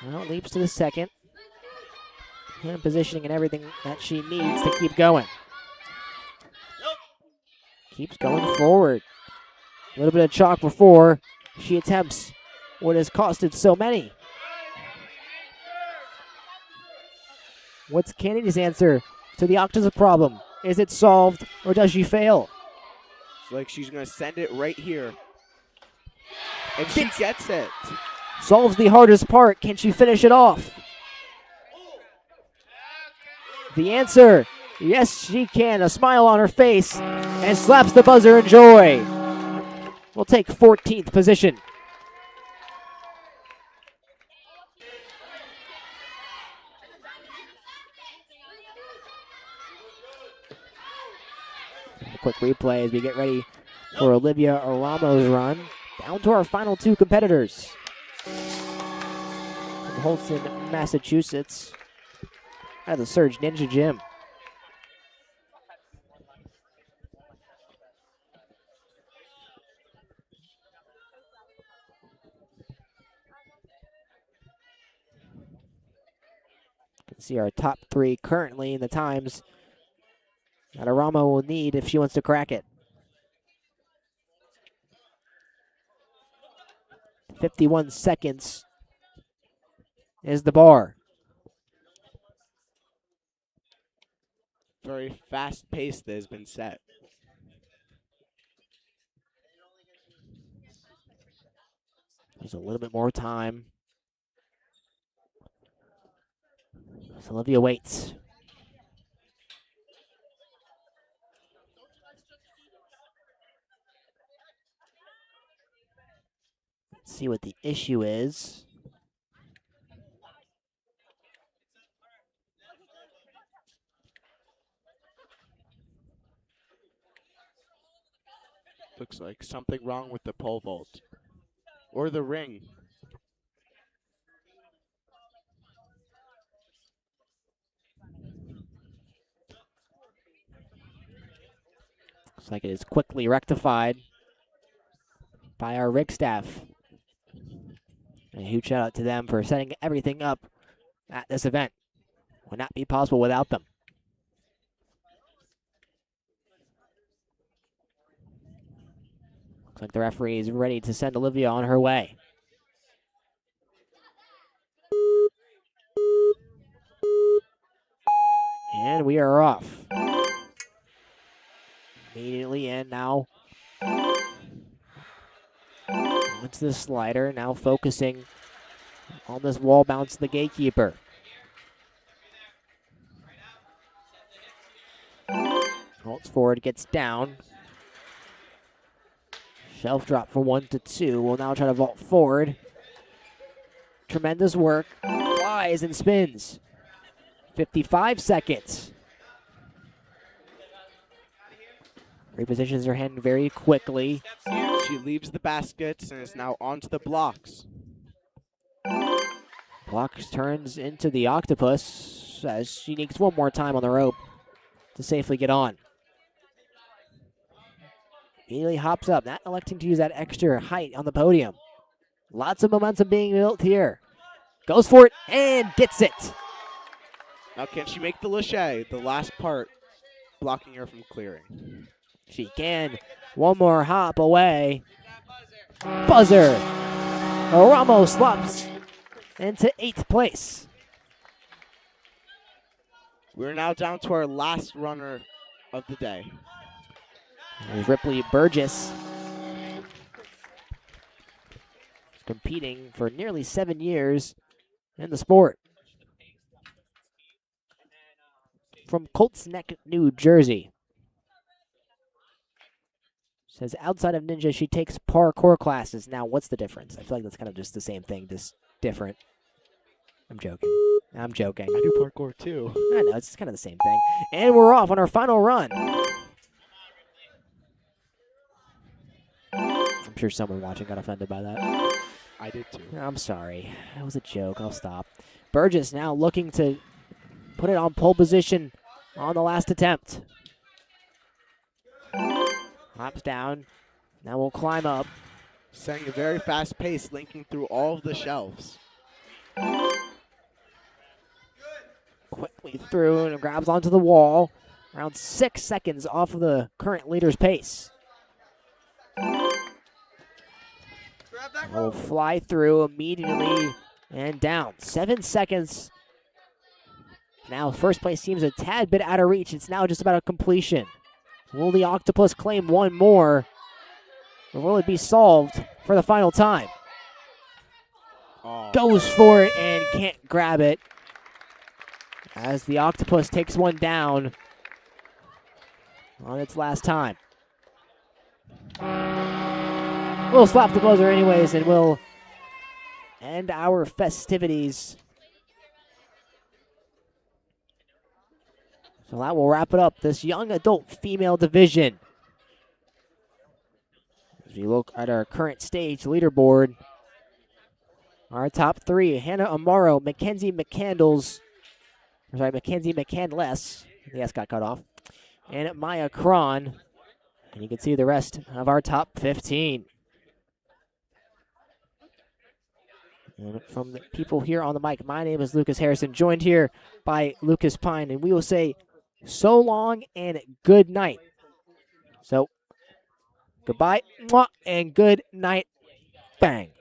Well, leaps to the second. And positioning and everything that she needs to keep going. Keeps going forward. A little bit of chalk before she attempts what has costed so many. What's Kennedy's answer to the Octa's problem? Is it solved or does she fail? It's like she's going to send it right here. And she gets it. Solves the hardest part. Can she finish it off? The answer, yes, she can. A smile on her face and slaps the buzzer in joy. We'll take 14th position. A quick replay as we get ready for Olivia Aramo's run. Down to our final two competitors. From Holston, Massachusetts, out of the Surge Ninja Gym. You can see our top three currently in the times that Aramo will need if she wants to crack it. 51 seconds is the bar. Very fast pace that has been set. There's a little bit more time. So Olivia waits. Let's see what the issue is. Looks like something wrong with the pole vault. Or the ring. Looks like it is quickly rectified by our rig staff. And a huge shout out to them for setting everything up at this event. Would not be possible without them. Looks like the referee is ready to send Olivia on her way. And we are off. Immediately in now. Onto the slider, now focusing on this wall bounce to the gatekeeper. Holtz forward, gets down. Shelf drop from 1 to 2. Will now try to vault forward. Tremendous work. Flies and spins. 55 seconds. Repositions her hand very quickly. She leaves the baskets and is now onto the blocks. Blocks turns into the octopus as she needs one more time on the rope to safely get on. Immediately hops up, not electing to use that extra height on the podium. Lots of momentum being built here. Goes for it and gets it. Now can she make the lache, the last part, blocking her from clearing? She can. One more hop away. Buzzer. Ramos slops into 8th place. We're now down to our last runner of the day. There's Ripley Burgess. Competing for nearly 7 years in the sport. From Colts Neck, New Jersey. Says outside of Ninja, she takes parkour classes. Now, what's the difference? I feel like that's kind of just the same thing, just different. I'm joking. I'm joking. I do parkour too. I know, it's kind of the same thing. And we're off on our final run. I'm sure someone watching got offended by that. I did too. I'm sorry. That was a joke. I'll stop. Burgess now looking to put it on pole position on the last attempt. Hops down. Now we'll climb up. Setting a very fast pace, linking through all of the shelves. Quickly through and grabs onto the wall. Around 6 seconds off of the current leader's pace. Grab that Will rope. fly through immediately and down. 7 seconds. Now first place seems a tad bit out of reach. It's now just about a completion. Will the Octopus claim one more? Or will it be solved for the final time? Oh. Goes for it and can't grab it. As the Octopus takes one down on its last time. We'll slap the buzzer anyways, and we'll end our festivities. So that will wrap it up, this young adult female division. As we look at our current stage leaderboard, our top three, Hannah Amaro, Mackenzie McCandless, the S got cut off, and Maya Cron. And you can see the rest of our top 15. And from the people here on the mic, my name is Lucas Harrison, joined here by Lucas Pine, and we will say so long and good night. So, goodbye, mwah, and good night, bang.